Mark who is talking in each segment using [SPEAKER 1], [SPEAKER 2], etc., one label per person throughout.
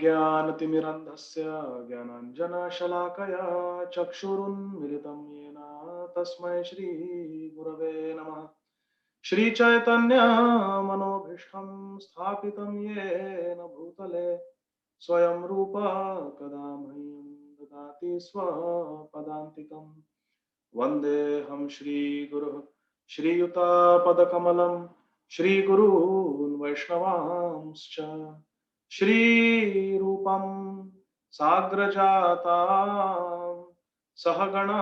[SPEAKER 1] अज्ञानतिमिरन्धस्य ज्ञानाञ्जनशलाकया चक्षुरुन्मिलितं येन तस्मै श्रीगुरवे नमः। श्रीचैतन्यमनोभीष्टं स्थापितं येन भूतले स्वयं रूप कदा मह्यं ददाति स्वपदान्तिकम्। वन्देऽहं श्रीगुरुः श्रीयुतापदकमलं श्रीगुरून् वैष्णवांश्च श्रीरूपं साग्रजातां सहगणा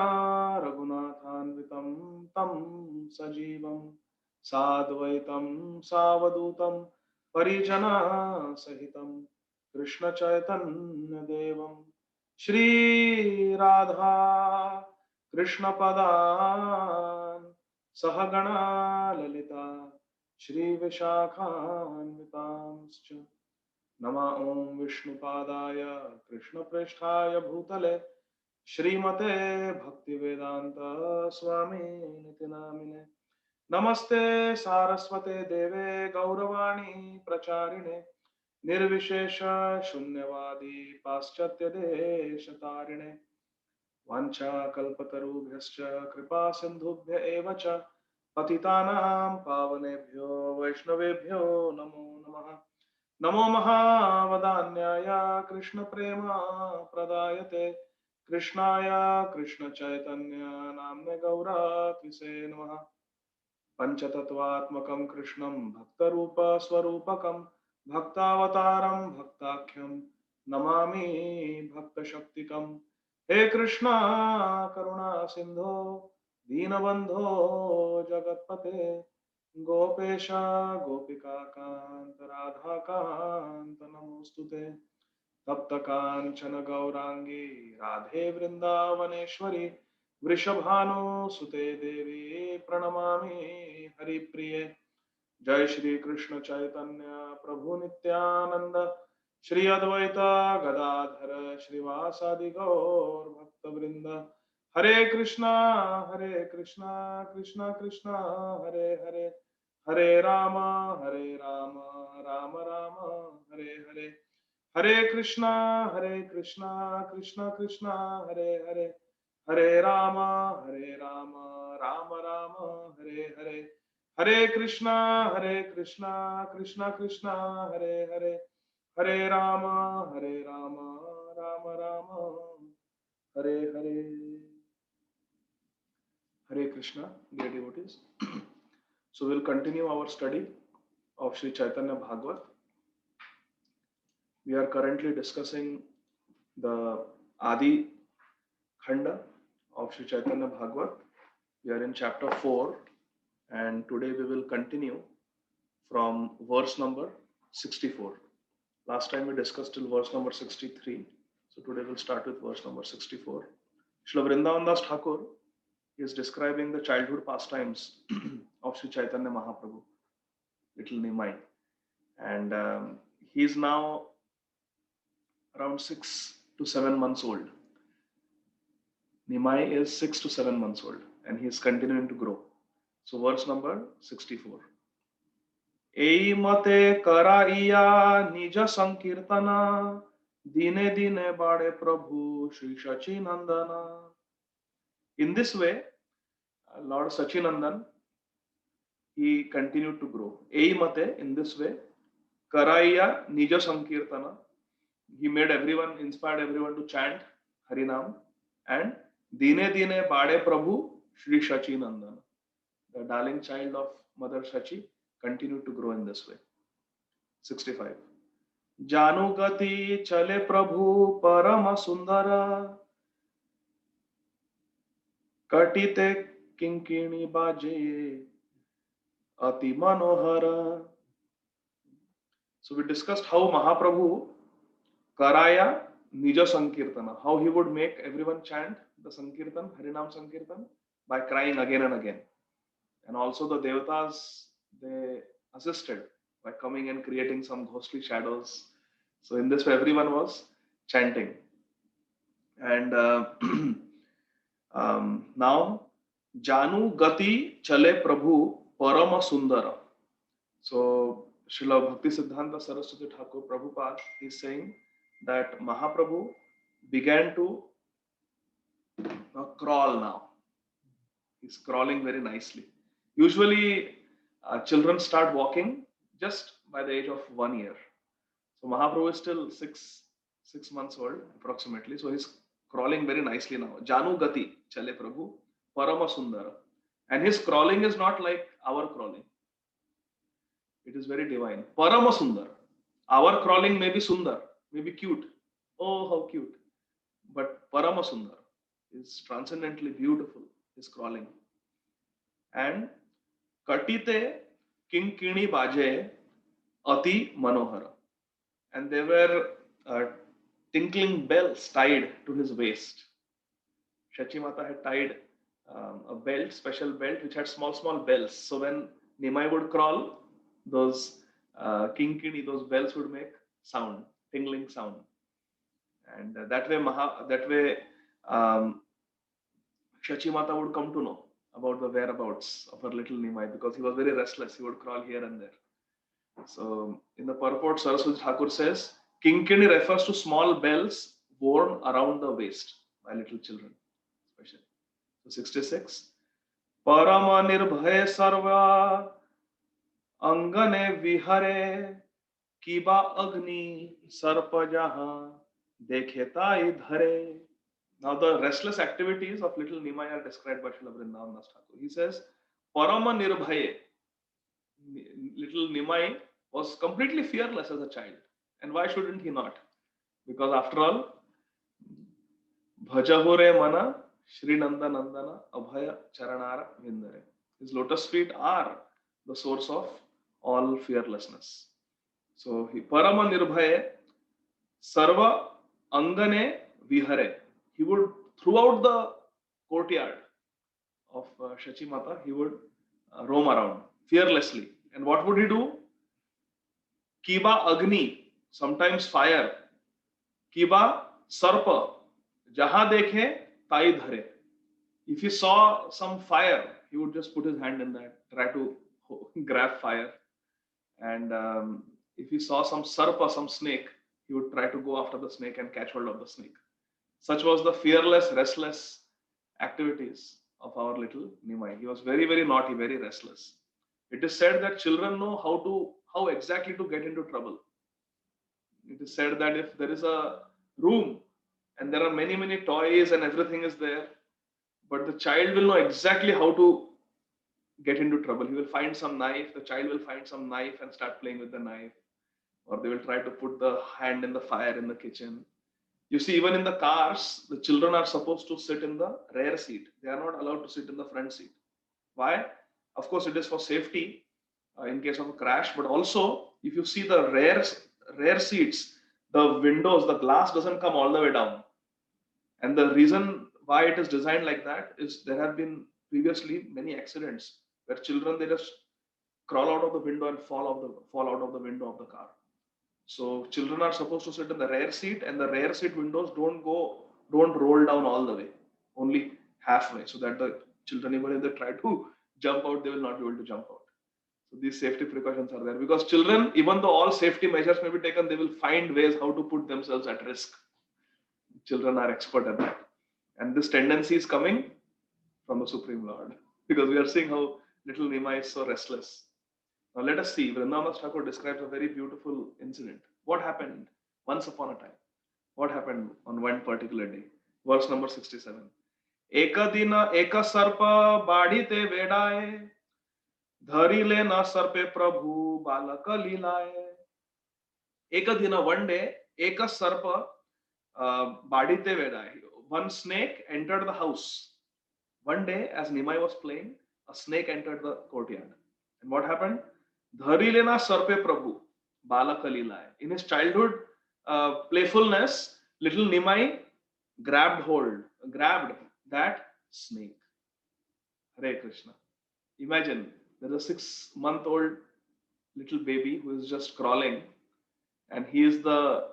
[SPEAKER 1] रघुनाथान्वितं तं सजीवं साद्वैतं सावधूतं परिजनसहितं कृष्णचैतन्यदेवं श्रीराधा कृष्णपदान् सहगणा ललिता श्रीविशाखान्वितांश्च। नमः ॐ विष्णुपादाय कृष्णप्रेष्ठाय भूतले श्रीमते भक्तिवेदान्त स्वामिनिति नामिने। नमस्ते सारस्वते देवे गौरवाणी प्रचारिणे निर्विशेष शून्यवादी पाश्चात्य देशतारिणे वाञ्छाकल्पतरुभ्यश्च कृपा सिन्धुभ्य एव च पतितानां पावनेभ्यो वैष्णवेभ्यो नमो नमः। नमो महावदान्याय कृष्णप्रेमा प्रदायते कृष्णाय कृष्णचैतन्य नाम्ने गौरात्विषे नमः। पंचतत्वात्मकं कृष्णं भक्तरूपस्वरूपकं भक्तावतारं भक्ताख्यं नमामि भक्तशक्तिकम्। हे कृष्णा करुणा सिंधो दीनबंधो जगत्पते गोपेश गोपिका कांत राधा कांत नमोस्तुते। तप्त कांचन गौरांगी राधे वृंदावनेश्वरी वृषभानुसुते देवी प्रणमामि हरिप्रिये। जय श्री कृष्ण चैतन्य प्रभु नित्यानंद श्री अद्वैत गदाधर श्रीवासादि गौर भक्तवृंद। हरे कृष्णा कृष्णा कृष्णा हरे हरे हरे राम राम राम हरे हरे। हरे कृष्णा कृष्णा कृष्णा हरे हरे हरे राम राम राम हरे हरे। हरे Krishna Krishna Krishna Hare Hare Hare Ram Ram Ram Hare Hare. Hare Krishna, dear devotees. So we'll continue our study of Sri Chaitanya Bhagavat. We are currently discussing the Adi Khanda of Sri Chaitanya Bhagavat. We are in chapter 4 and today we will continue from verse number 64. Last time we discussed till verse number 63. So today we'll start with verse number 64. Srila Vrindavan Das Thakur is describing the childhood pastimes of Sri Chaitanya Mahaprabhu, little Nimai. And he is now around 6 to 7 months old. Nimai is 6 to 7 months old and he is continuing to grow. So verse number 64. এই মতে করাইয়া নিজ সংকীর্তনা দিনে দিনে বাড়ে প্রভু Shri সচিনন্দনা। In this way, Lord Sachinandan, he continued to grow. Ei mate, in this way, Karaiya Nija Sankirtana, he made everyone, inspired everyone to chant Harinam, and Dine Dine Bade Prabhu Shri Sachinandana. The darling child of Mother Sachi continued to grow in this way. 65. Janugati Chale Prabhu Parama Sundara Katite Kinkini Baje Ati Manohara. So we discussed how Mahaprabhu Karaya Nija Sankirtana, how he would make everyone chant the Sankirtan, Harinam Sankirtan, by crying again and again. And also the Devatas, they assisted by coming and creating some ghostly shadows. So in this way, everyone was chanting. And now, Janu Gati Chale Prabhu Parama Sundara. So Srila Bhakti Siddhanta Saraswati Thakur Prabhupada is saying that Mahaprabhu began to crawl now. He's crawling very nicely. Usually, children start walking just by the age of 1 year. So Mahaprabhu is still six months old approximately. So he's crawling very nicely now. Janu Gati Chale Prabhu Parama Sundara. And his crawling is not like our crawling. It is very divine. Parama Sundara. Our crawling may be Sundar, may be cute. Oh, how cute. But Parama Sundara is transcendently beautiful, his crawling. And Katite Kinkini Baje Ati Manohara. And there were tinkling bells tied to his waist. Shachimata had tied a belt, special belt, which had small bells. So when Nimai would crawl, those kinkini, those bells would make sound, tingling sound. And that way, Shachimata would come to know about the whereabouts of her little Nimai because he was very restless. He would crawl here and there. So in the purport, Saraswati Thakur says, Kinkini refers to small bells worn around the waist by little children, especially. So 66. Parama nirbhay sarva angane vihare kiba agni sarpa jaha dekhetai dhare. Now the restless activities of little Nimai are described by Srila Vrindavan Das Thakur. He says, Parama nirbhaye, little Nimai was completely fearless as a child. And why shouldn't he not? Because after all, Bhajahure mana Shri Nanda Nandana Abhaya Charanara Vindare. His lotus feet are the source of all fearlessness. So he Parama Nirbhaye Sarva Angane Vihare. He would, throughout the courtyard of Shachimata, he would roam around fearlessly. And what would he do? Kiba Agni, sometimes fire. Kiba Sarpa, Jaha dekhe tai dhare. If he saw some fire, he would just put his hand in that, try to grab fire. And if he saw some sarpa, some snake, he would try to go after the snake and catch hold of the snake. Such was the fearless, restless activities of our little Nimai. He was very, very naughty, very restless. It is said that children know how exactly to get into trouble. It is said that if there is a room and there are many toys and everything is there, but the child will know exactly how to get into trouble. He will find some knife, the child will find some knife and start playing with the knife, or they will try to put the hand in the fire in the kitchen. You see, even in the cars, the children are supposed to sit in the rear seat. They are not allowed to sit in the front seat. Why? Of course, it is for safety in case of a crash, but also if you see the rear seats, the windows, the glass doesn't come all the way down. And the reason why it is designed like that is there have been previously many accidents where children, they just crawl out of the window and fall out of the window of the car. So children are supposed to sit in the rear seat, and the rear seat windows don't roll down all the way, only halfway, so that the children, even if they try to jump out, they will not be able to jump out. So these safety precautions are there because children, even though all safety measures may be taken, they will find ways how to put themselves at risk. Children are expert at that. And this tendency is coming from the Supreme Lord because we are seeing how little Nimai is so restless. Now let us see. Vrindavan Thakur describes a very beautiful incident. What happened once upon a time? What happened on one particular day? Verse number 67. Eka dina eka sarpa badhite vedaye dhari le na sarpe prabhu balaka lilaye. Eka dina, one day, eka sarpa badhite vedaye. One snake entered the house. One day, as Nimai was playing, a snake entered the courtyard. And what happened? Dhari lena sarpe prabhu balaka lilaye. In his childhood playfulness, little Nimai grabbed that snake. Hare Krishna. Imagine there's a 6-month-old little baby who is just crawling, and he is the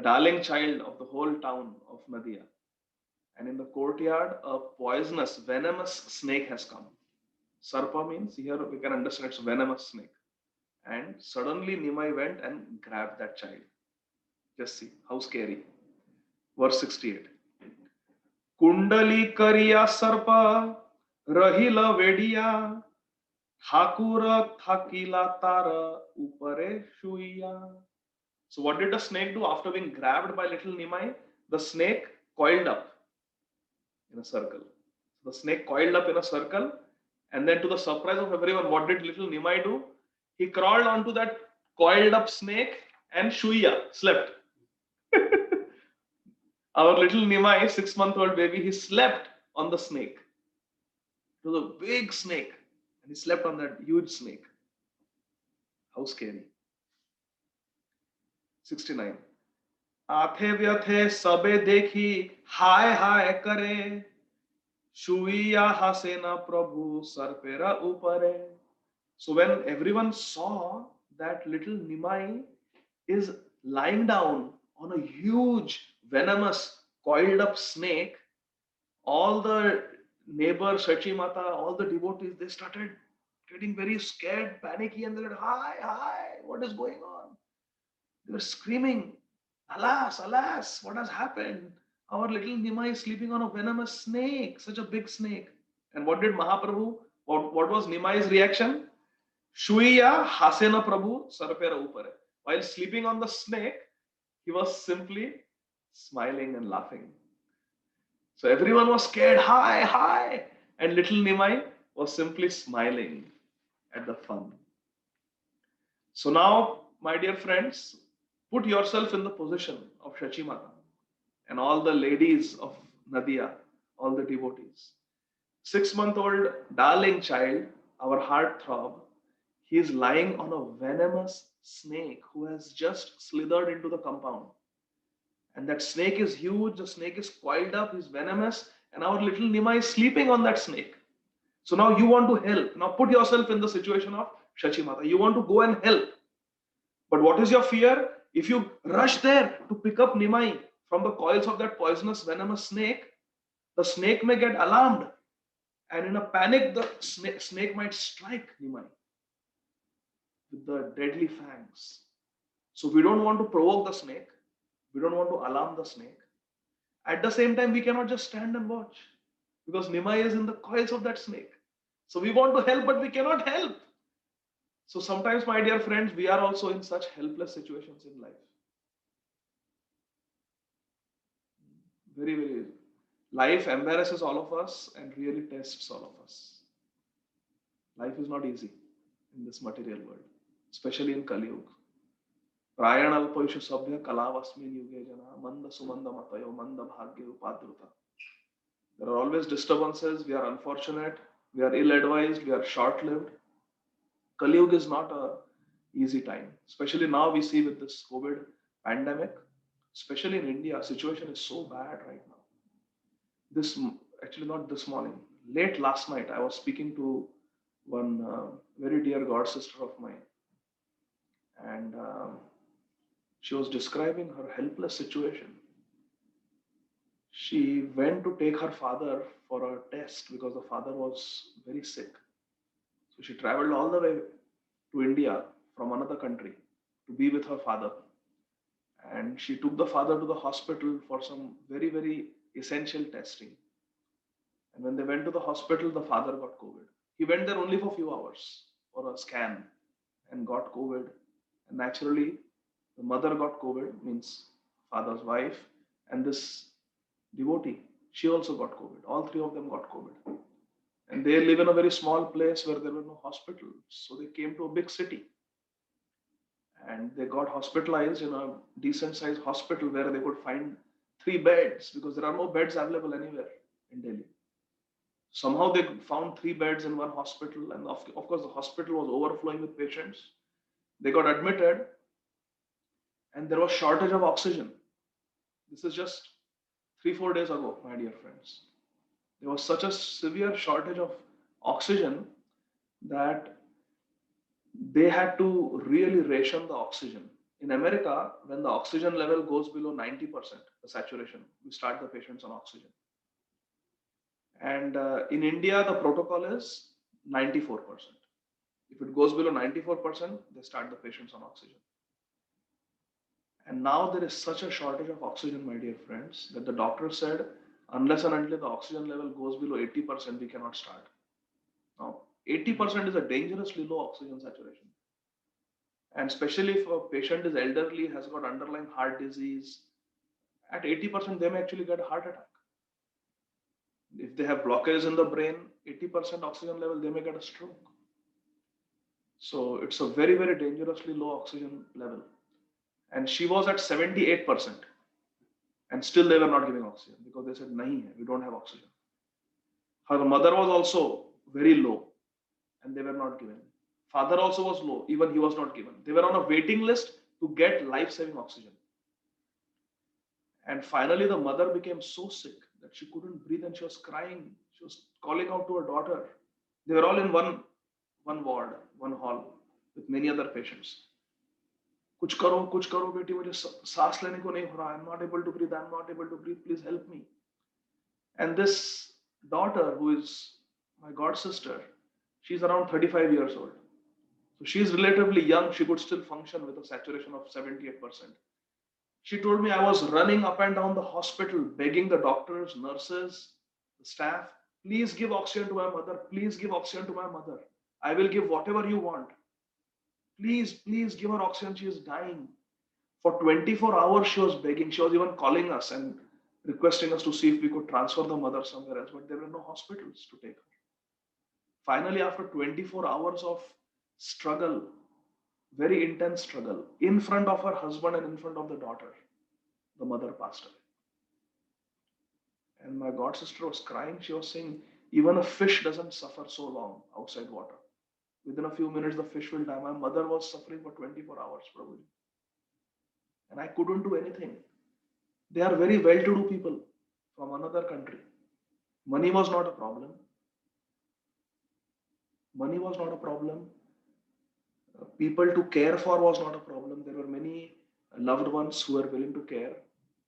[SPEAKER 1] darling child of the whole town of Nadia. And in the courtyard, a poisonous, venomous snake has come. Sarpa means, here we can understand it's a venomous snake. And suddenly Nimai went and grabbed that child. Just see how scary. Verse 68. कुंडली करिया सर्प रहिल वेडिया ठाकुर थाकिला तार upare shuiya. So what did the snake do after being grabbed by little Nimai? The snake coiled up in a circle. The snake coiled up in a circle, and then to the surprise of everyone, what did little Nimai do? He crawled onto that coiled up snake and Shuiya slept. Our little Nimai, 6-month-old baby, he slept on the snake. It was a big snake, and he slept on that huge snake. How scary. 69. आथे व्यथे सबे देखी हाय हाय करे शुइया हासेना प्रभु सरपेरा upare. So when everyone saw that little Nimai is lying down on a huge venomous coiled up snake, all the neighbors, Shachi Mata, all the devotees, they started getting very scared, panicky, and they said, "Hi, hi, what is going on?" They were screaming, "Alas, alas, what has happened? Our little Nimai is sleeping on a venomous snake, such a big snake." And what did Mahaprabhu, what was Nimai's reaction? Shuiya hasena Prabhu sarpera upare. While sleeping on the snake, he was simply smiling and laughing. So everyone was scared, hi, hi. And little Nimai was simply smiling at the fun. So now, my dear friends, put yourself in the position of Shachimata and all the ladies of Nadia, all the devotees. 6-month-old darling child, our heart throb, he is lying on a venomous snake who has just slithered into the compound. And that snake is huge, the snake is coiled up, is venomous, and our little Nima is sleeping on that snake. So now you want to help. Now put yourself in the situation of Shachimata. You want to go and help. But what is your fear? If you rush there to pick up Nimai from the coils of that poisonous, venomous snake, the snake may get alarmed. And in a panic, the snake might strike Nimai with the deadly fangs. So we don't want to provoke the snake. We don't want to alarm the snake. At the same time, we cannot just stand and watch because Nimai is in the coils of that snake. So we want to help, but we cannot help. So sometimes, my dear friends, we are also in such helpless situations in life. Very, very. Life embarrasses all of us and really tests all of us. Life is not easy in this material world, especially in Kali Yuga. प्रायण अल्पयुष सभ्य कलावस्मिन युगे जना मंद सुमंद मतयो मंद भाग्य उपाद्रुता. There are always disturbances. We are unfortunate. We are ill-advised. We are short-lived. Kali Yuga is not a easy time. Especially now we see with this COVID pandemic. Especially in India, situation is so bad right now. This actually not this morning. Late last night, I was speaking to one very dear god sister of mine, and she was describing her helpless situation. She went to take her father for a test because the father was very sick. So she traveled all the way to India from another country to be with her father. And she took the father to the hospital for some very, very essential testing. And when they went to the hospital, the father got COVID. He went there only for a few hours for a scan and got COVID. And naturally, the mother got COVID, means father's wife, and this devotee, she also got COVID. All three of them got COVID. And they live in a very small place where there were no hospitals. So they came to a big city. And they got hospitalized in a decent sized hospital where they could find 3 beds because there are no beds available anywhere in Delhi. Somehow they found 3 beds in one hospital, and of course the hospital was overflowing with patients. They got admitted, and there was shortage of oxygen. This is just 3-4 days ago, my dear friends. There was such a severe shortage of oxygen that they had to really ration the oxygen. In America, when the oxygen level goes below 90%, the saturation, we start the patients on oxygen. And in India, the protocol is 94%. If it goes below 94%, they start the patients on oxygen. And now there is such a shortage of oxygen, my dear friends, that the doctor said, unless and until the oxygen level goes below 80%, we cannot start. Now, 80% is a dangerously low oxygen saturation. And especially if a patient is elderly, has got underlying heart disease, at 80%, they may actually get a heart attack. If they have blockage in the brain, 80% oxygen level, they may get a stroke. So it's a very, very dangerously low oxygen level. And she was at 78%. And still they were not giving oxygen because they said, nahi hai, we don't have oxygen. Her mother was also very low and they were not given. Father also was low, even he was not given. They were on a waiting list to get life-saving oxygen. And finally, the mother became so sick that she couldn't breathe and she was crying. She was calling out to her daughter. They were all in one ward, one hall with many other patients. कुछ करो बेटी, मुझे सांस लेने को नहीं हो रहा. I'm not able to breathe. I'm not able to breathe. Please help me. And this daughter, who is my god sister, she's around 35 years old. So she's relatively young. She could still function with a saturation of 78%. She told me, I was running up and down the hospital, begging the doctors, nurses, the staff, please give oxygen to my mother. Please give oxygen to my mother. I will give whatever you want. Please give her oxygen. She is dying. For 24 hours, she was begging. She was even calling us and requesting us to see if we could transfer the mother somewhere else, but there were no hospitals to take her. Finally, after 24 hours of struggle, very intense struggle, in front of her husband and in front of the daughter, the mother passed away. And my god sister was crying. She was saying, even a fish doesn't suffer so long outside water. Within a few minutes, the fish will die. My mother was suffering for 24 hours, probably. And I couldn't do anything. They are very well-to-do people from another country. Money was not a problem. Money was not a problem. People to care for was not a problem. There were many loved ones who were willing to care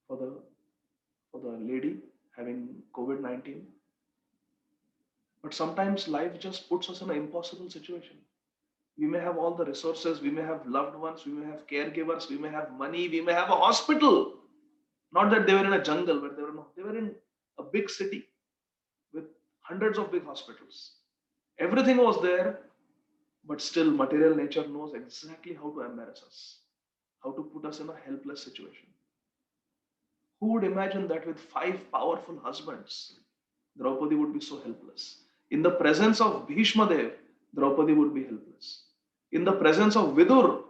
[SPEAKER 1] for the lady having COVID-19. But sometimes life just puts us in an impossible situation. We may have all the resources, we may have loved ones, we may have caregivers, we may have money, we may have a hospital. Not that they were in a jungle, but they were in a big city with hundreds of big hospitals. Everything was there, but still material nature knows exactly how to embarrass us, how to put us in a helpless situation. Who would imagine that with 5 powerful husbands, Draupadi would be so helpless? In the presence of Bhishma Dev, Draupadi would be helpless. In the presence of Vidur,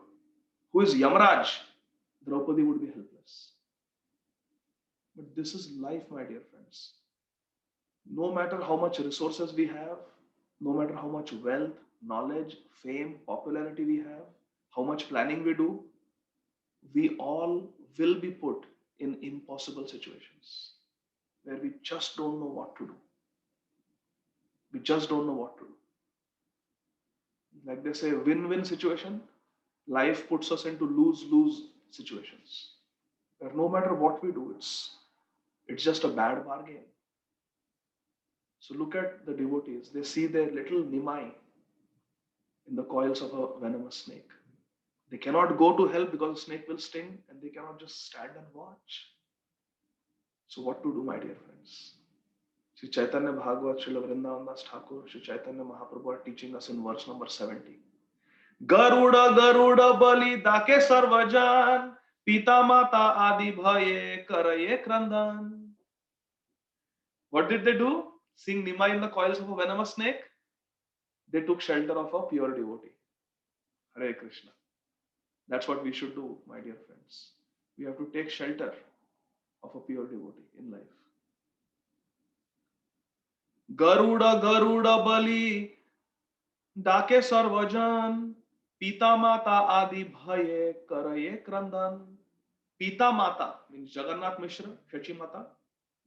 [SPEAKER 1] who is Yamraj, Draupadi would be helpless. But this is life, my dear friends. No matter how much resources we have, no matter how much wealth, knowledge, fame, popularity we have, how much planning we do, we all will be put in impossible situations where we just don't know what to do. We just don't know what to do. Like they say, win-win situation, life puts us into lose-lose situations where no matter what we do, it's just a bad bargain. So look at the devotees. They see their little Nimai in the coils of a venomous snake. They cannot go to help because the snake will sting, and they cannot just stand and watch. So what to do, my dear friends? Sri Chaitanya Bhagavat, Srila Vrindavan Das Thakur, Sri Chaitanya Mahaprabhu are teaching us in verse number 70. Garuda Garuda Bali Dake Sarvajan, Pita Mata Adi Bhaye Karaye Krandan. What did they do? Seeing Nimai in the coils of a venomous snake, they took shelter of a pure devotee. Hare Krishna. That's what we should do, my dear friends. We have to take shelter of a pure devotee in life. Garuda Garuda Bali Dake Sarvajan, Pita Mata Adi Bhaye Karaye Krandan. Pita Mata means Jagannath Mishra, Shachi Mata,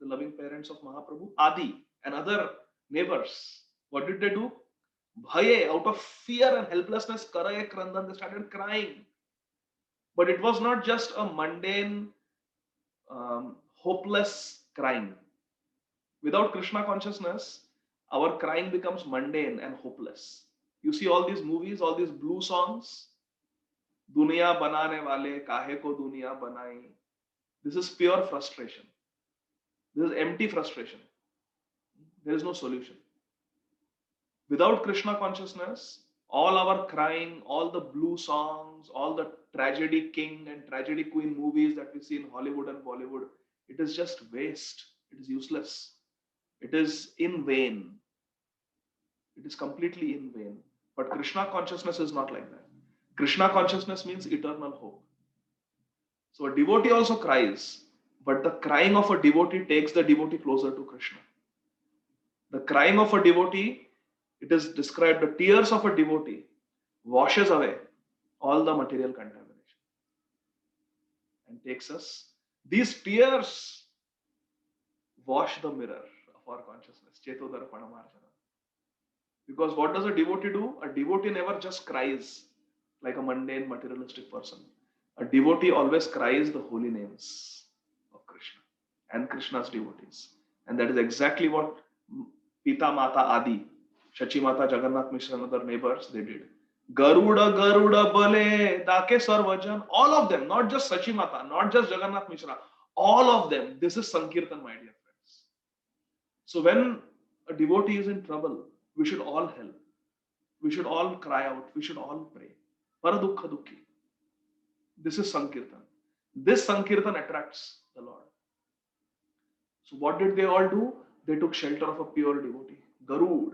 [SPEAKER 1] the loving parents of Mahaprabhu, Adi and other neighbors. What did they do? Bhaye, out of fear and helplessness, Karaye Krandan, they started crying. But it was not just a mundane, hopeless crying. Without Krishna consciousness, our crying becomes mundane and hopeless. You see all these movies, all these blue songs, दुनिया बनाने वाले काहे को दुनिया बनाई. This is pure frustration. This is empty frustration. There is no solution. Without Krishna consciousness, all our crying, all the blue songs, all the tragedy king and tragedy queen movies that we see in Hollywood and Bollywood, it is just waste. It is useless. It is in vain. It is completely in vain. But Krishna consciousness is not like that. Krishna consciousness means eternal hope. So a devotee also cries, but the crying of a devotee takes the devotee closer to Krishna. The crying of a devotee, it is described, the tears of a devotee washes away all the material contamination and takes us. These tears wash the mirror of our consciousness. Chetodarpanamarjana. Because what does a devotee do? A devotee never just cries like a mundane materialistic person. A devotee always cries the holy names of Krishna and Krishna's devotees. And that is exactly what Pita Mata Adi, Shachi Mata, Jagannath Mishra and other neighbors, they did. Garuda, Garuda, Bale, Dake Sarvajan, all of them, not just Shachi Mata, not just Jagannath Mishra, all of them. This is Sankirtan, my dear friends. So when a devotee is in trouble, we should all help. We should all cry out. We should all pray. Paradukha Dukhi. This is Sankirtan. This Sankirtan attracts the Lord. So what did they all do? They took shelter of a pure devotee, Garud,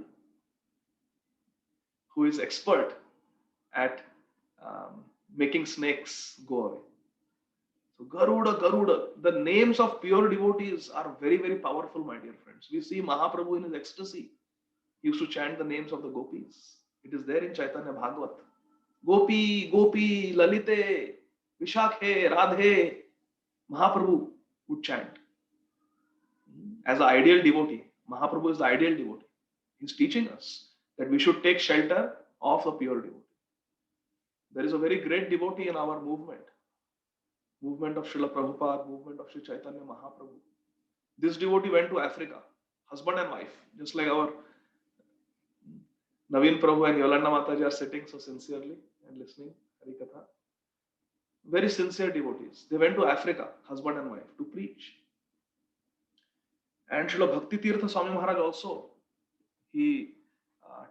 [SPEAKER 1] who is expert at making snakes go away. So Garuda, Garuda, the names of pure devotees are very, very powerful, my dear friends. We see Mahaprabhu in his ecstasy. He used to chant the names of the gopis. It is there in Chaitanya Bhagavat. Gopi, Gopi, Lalite, Vishakhe, Radhe. Mahaprabhu would chant. As the ideal devotee, Mahaprabhu is the ideal devotee. He's teaching us that we should take shelter of the pure devotee. There is a very great devotee in our movement of Srila Prabhupada, movement of Sri Chaitanya Mahaprabhu. This devotee went to Africa, husband and wife, just like our Naveen Prabhu and Yolanda Mataji are sitting so sincerely and listening Harikatha. Very sincere devotees. They went to Africa, husband and wife, to preach. And Srila Bhakti Tirtha Swami Maharaj also, he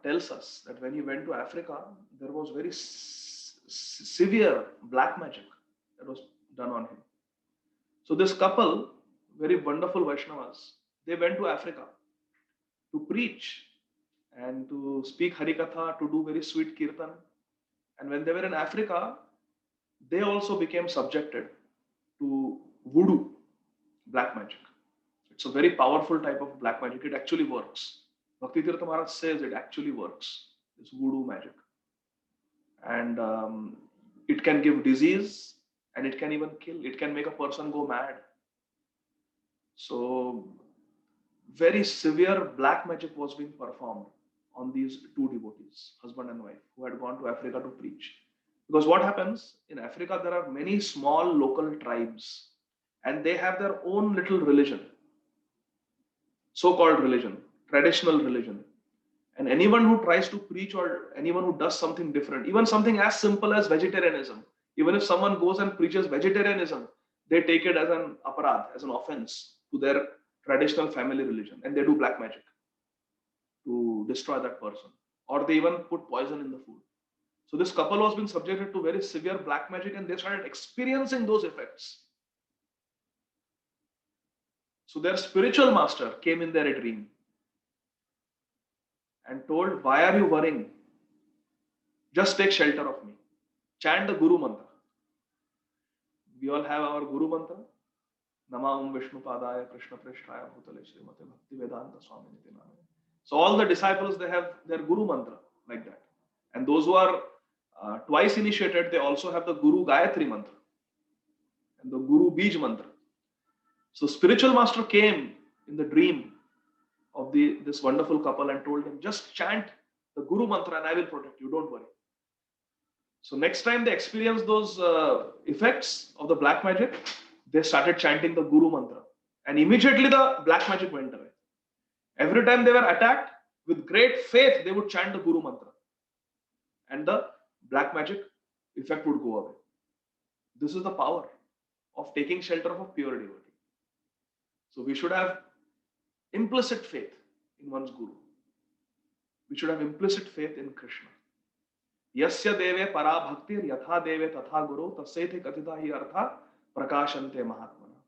[SPEAKER 1] tells us that when he went to Africa, there was very severe black magic that was done on him. So this couple, very wonderful Vaishnavas, they went to Africa to preach and to speak Harikatha, to do very sweet kirtan. And when they were in Africa, they also became subjected to voodoo, black magic. It's a very powerful type of black magic. It actually works. Bhakti Tirtha Maharaj says it actually works. It's voodoo magic. And it can give disease and it can even kill. It can make a person go mad. So very severe black magic was being performed on these two devotees, husband and wife, who had gone to Africa to preach. Because what happens in Africa, there are many small local tribes and they have their own little religion, so-called religion, traditional religion. And anyone who tries to preach or anyone who does something different, even something as simple as vegetarianism, even if someone goes and preaches vegetarianism, they take it as an aparad, as an offense to their traditional family religion, and they do black magic to destroy that person, or they even put poison in the food. So this couple was being subjected to very severe black magic and they started experiencing those effects. So their spiritual master came in their dream and told, why are you worrying? Just take shelter of me. Chant the Guru Mantra. We all have our Guru Mantra. Namam Vishnu Padaya Krishna Prishtaya Bhutale Srimate Bhakti Vedanta Swami Nitiname. So all the disciples, they have their Guru Mantra like that. And those who are twice initiated, they also have the Guru Gayatri Mantra and the Guru Bij Mantra. So spiritual master came in the dream of this wonderful couple and told him, just chant the Guru Mantra and I will protect you, don't worry. So next time they experienced those effects of the black magic, they started chanting the Guru Mantra and immediately the black magic went away. Every time they were attacked, with great faith, they would chant the Guru Mantra and the black magic effect would go away. This is the power of taking shelter of a pure devotee. So we should have implicit faith in one's guru. We should have implicit faith in Krishna. Yasya deve para bhaktir yatha deve tatha guru tasyate katita hi artha prakashante mahatmana.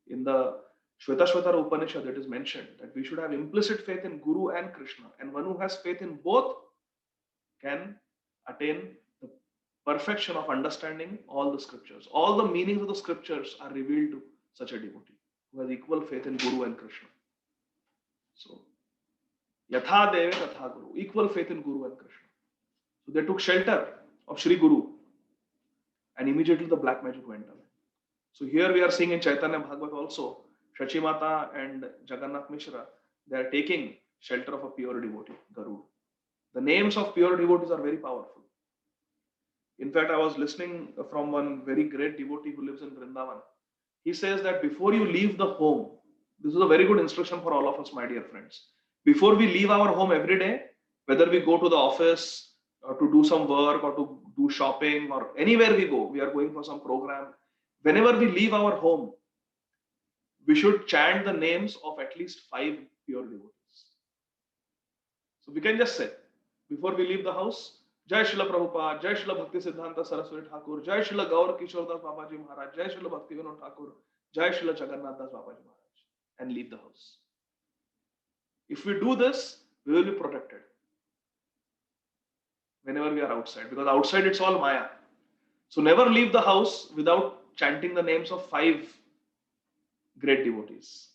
[SPEAKER 1] In the Shvetashvatara Upanishad, it is mentioned that we should have implicit faith in Guru and Krishna, and one who has faith in both can attain the perfection of understanding all the scriptures. All the meanings of the scriptures are revealed to such a devotee who has equal faith in Guru and Krishna. So, Yatha Deve Tatha Guru, equal faith in Guru and Krishna. So they took shelter of Sri Guru, and immediately the black magic went away. So here we are seeing in Chaitanya Bhagavat also, Shachi Mata and Jagannath Mishra, they are taking shelter of a pure devotee, Garud. The names of pure devotees are very powerful. In fact, I was listening from one very great devotee who lives in Vrindavan. He says that before you leave the home, this is a very good instruction for all of us, my dear friends. Before we leave our home every day, whether we go to the office or to do some work or to do shopping or anywhere we go, we are going for some program. Whenever we leave our home, we should chant the names of at least 5 pure devotees. So we can just say, before we leave the house, Jai Srila Prabhupada, Jai Srila Bhakti Siddhanta Saraswati Thakur, Jai Srila Gaur Kishore Das Babaji Maharaj, Jai Srila Bhakti Vinod Thakur, Jai Srila Jagannath Das Babaji Maharaj, and leave the house. If we do this, we will be protected whenever we are outside, because outside it's all Maya. So never leave the house without chanting the names of 5 great devotees.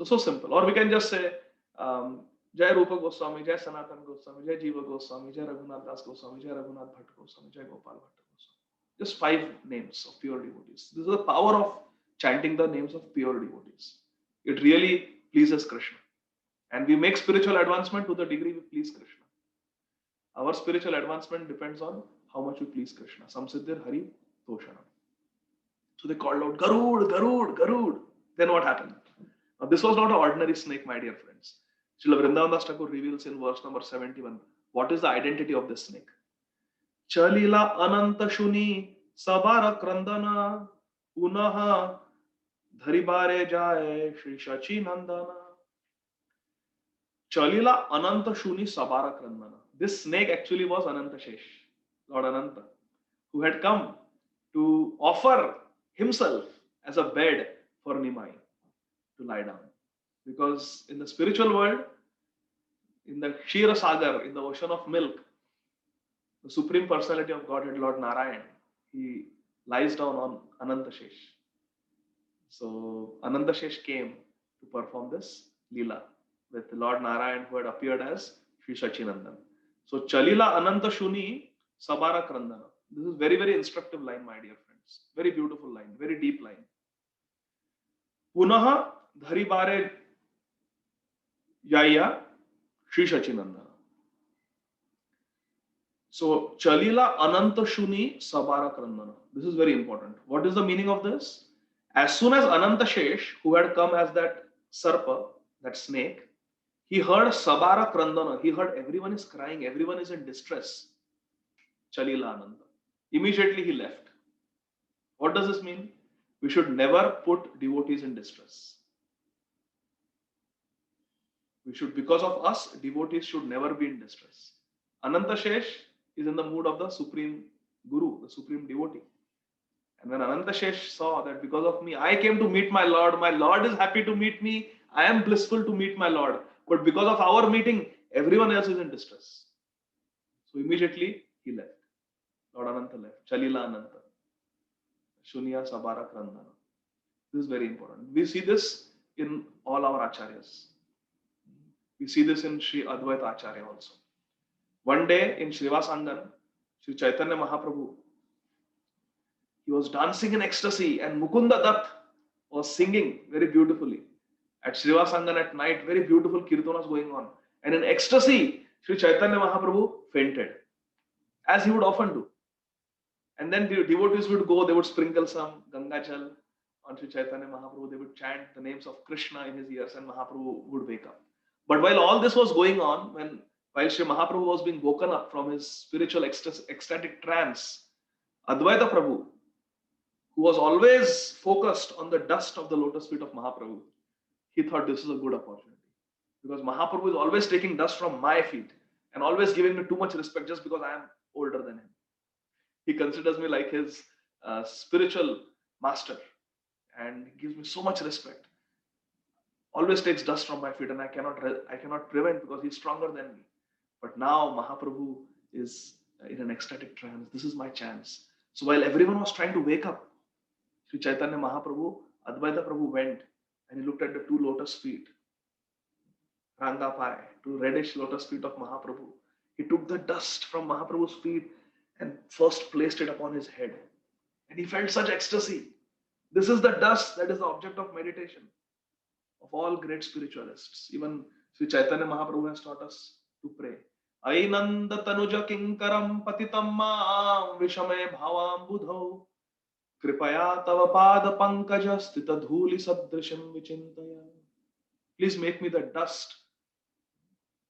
[SPEAKER 1] So simple. Or we can just say, Jai Rupa Goswami, Jai Sanatan Goswami, Jai Jiva Goswami, Jai Raghunath Das Goswami, Jai Raghunath Bhatt Goswami, Jai Gopal Bhatt Goswami. Just 5 names of pure devotees. This is the power of chanting the names of pure devotees. It really pleases Krishna. And we make spiritual advancement to the degree we please Krishna. Our spiritual advancement depends on how much we please Krishna. Samsiddhir Hari Toshanam. So they called out, Garud, Garud, Garud. Then what happened? Now, this was not an ordinary snake, my dear friends. Srila Vrindavan Das Thakur reveals in verse number 71 what is the identity of this snake. Chalila Ananta Shuni Sabara Krandana Punaha Dharibare Jaye Shri Shachi Nandana. Chalila Ananta Shuni Sabara Krandana. This snake actually was Ananta Shesh, Lord Ananta, who had come to offer himself as a bed for Nimai to lie down. Because in the spiritual world, in the Kshira Sagar, in the ocean of milk, the Supreme Personality of Godhead, Lord Narayan, he lies down on Ananta Shesh. So Ananta Shesh came to perform this Leela with Lord Narayan, who had appeared as Sri Sachinandan. So Chalila Ananta Shuni Sabara Krandana. This is very, very instructive line, my dear friends. Very beautiful line, very deep line. Punaha Dharibare Jaya Sri Sachinandana. So Chalila Ananta Shuni Sabara Krandana. This is very important. What is the meaning of this? As soon as Ananta Shesh, who had come as that Sarpa, that snake, he heard Sabara Krandana. He heard everyone is crying, everyone is in distress. Chalila Ananta. Immediately he left. What does this mean? We should never put devotees in distress. We should, because of us, devotees should never be in distress. Ananta Shesh is in the mood of the Supreme Guru, the Supreme Devotee. And when Ananta Shesh saw that because of me, I came to meet my Lord is happy to meet me, I am blissful to meet my Lord. But because of our meeting, everyone else is in distress. So immediately he left. Lord Ananta left. Chalila Ananta. Shunya Sabara Krandana. This is very important. We see this in all our acharyas. We see this in Sri Advaita Acharya also. One day in Srivasangan, Sri Chaitanya Mahaprabhu, he was dancing in ecstasy and Mukunda Dutt was singing very beautifully. At Srivasangan at night, very beautiful kirtanas going on. And in ecstasy, Sri Chaitanya Mahaprabhu fainted, as he would often do. And then the devotees would go, they would sprinkle some Ganga Jal on Sri Chaitanya Mahaprabhu, they would chant the names of Krishna in his ears and Mahaprabhu would wake up. But while all this was going on, while Sri Mahaprabhu was being woken up from his spiritual ecstatic trance, Advaita Prabhu who was always focused on the dust of the lotus feet of Mahaprabhu, he thought this is a good opportunity. Because Mahaprabhu is always taking dust from my feet and always giving me too much respect just because I am older than him. He considers me like his spiritual master and gives me so much respect. Always takes dust from my feet, and I cannot prevent because he's stronger than me. But now Mahaprabhu is in an ecstatic trance. This is my chance. So while everyone was trying to wake up, Sri Chaitanya Mahaprabhu, Advaita Prabhu went and he looked at the two lotus feet, Rangapai, two reddish lotus feet of Mahaprabhu. He took the dust from Mahaprabhu's feet and first placed it upon his head. And he felt such ecstasy. This is the dust that is the object of meditation of all great spiritualists. Even Sri Chaitanya Mahaprabhu has taught us to pray. Ainanda tanuja kinkaram patitam maam vishame bhavam budho kripaya tava pada pankaja stita dhuli sadrisham vichintaya. Please make me the dust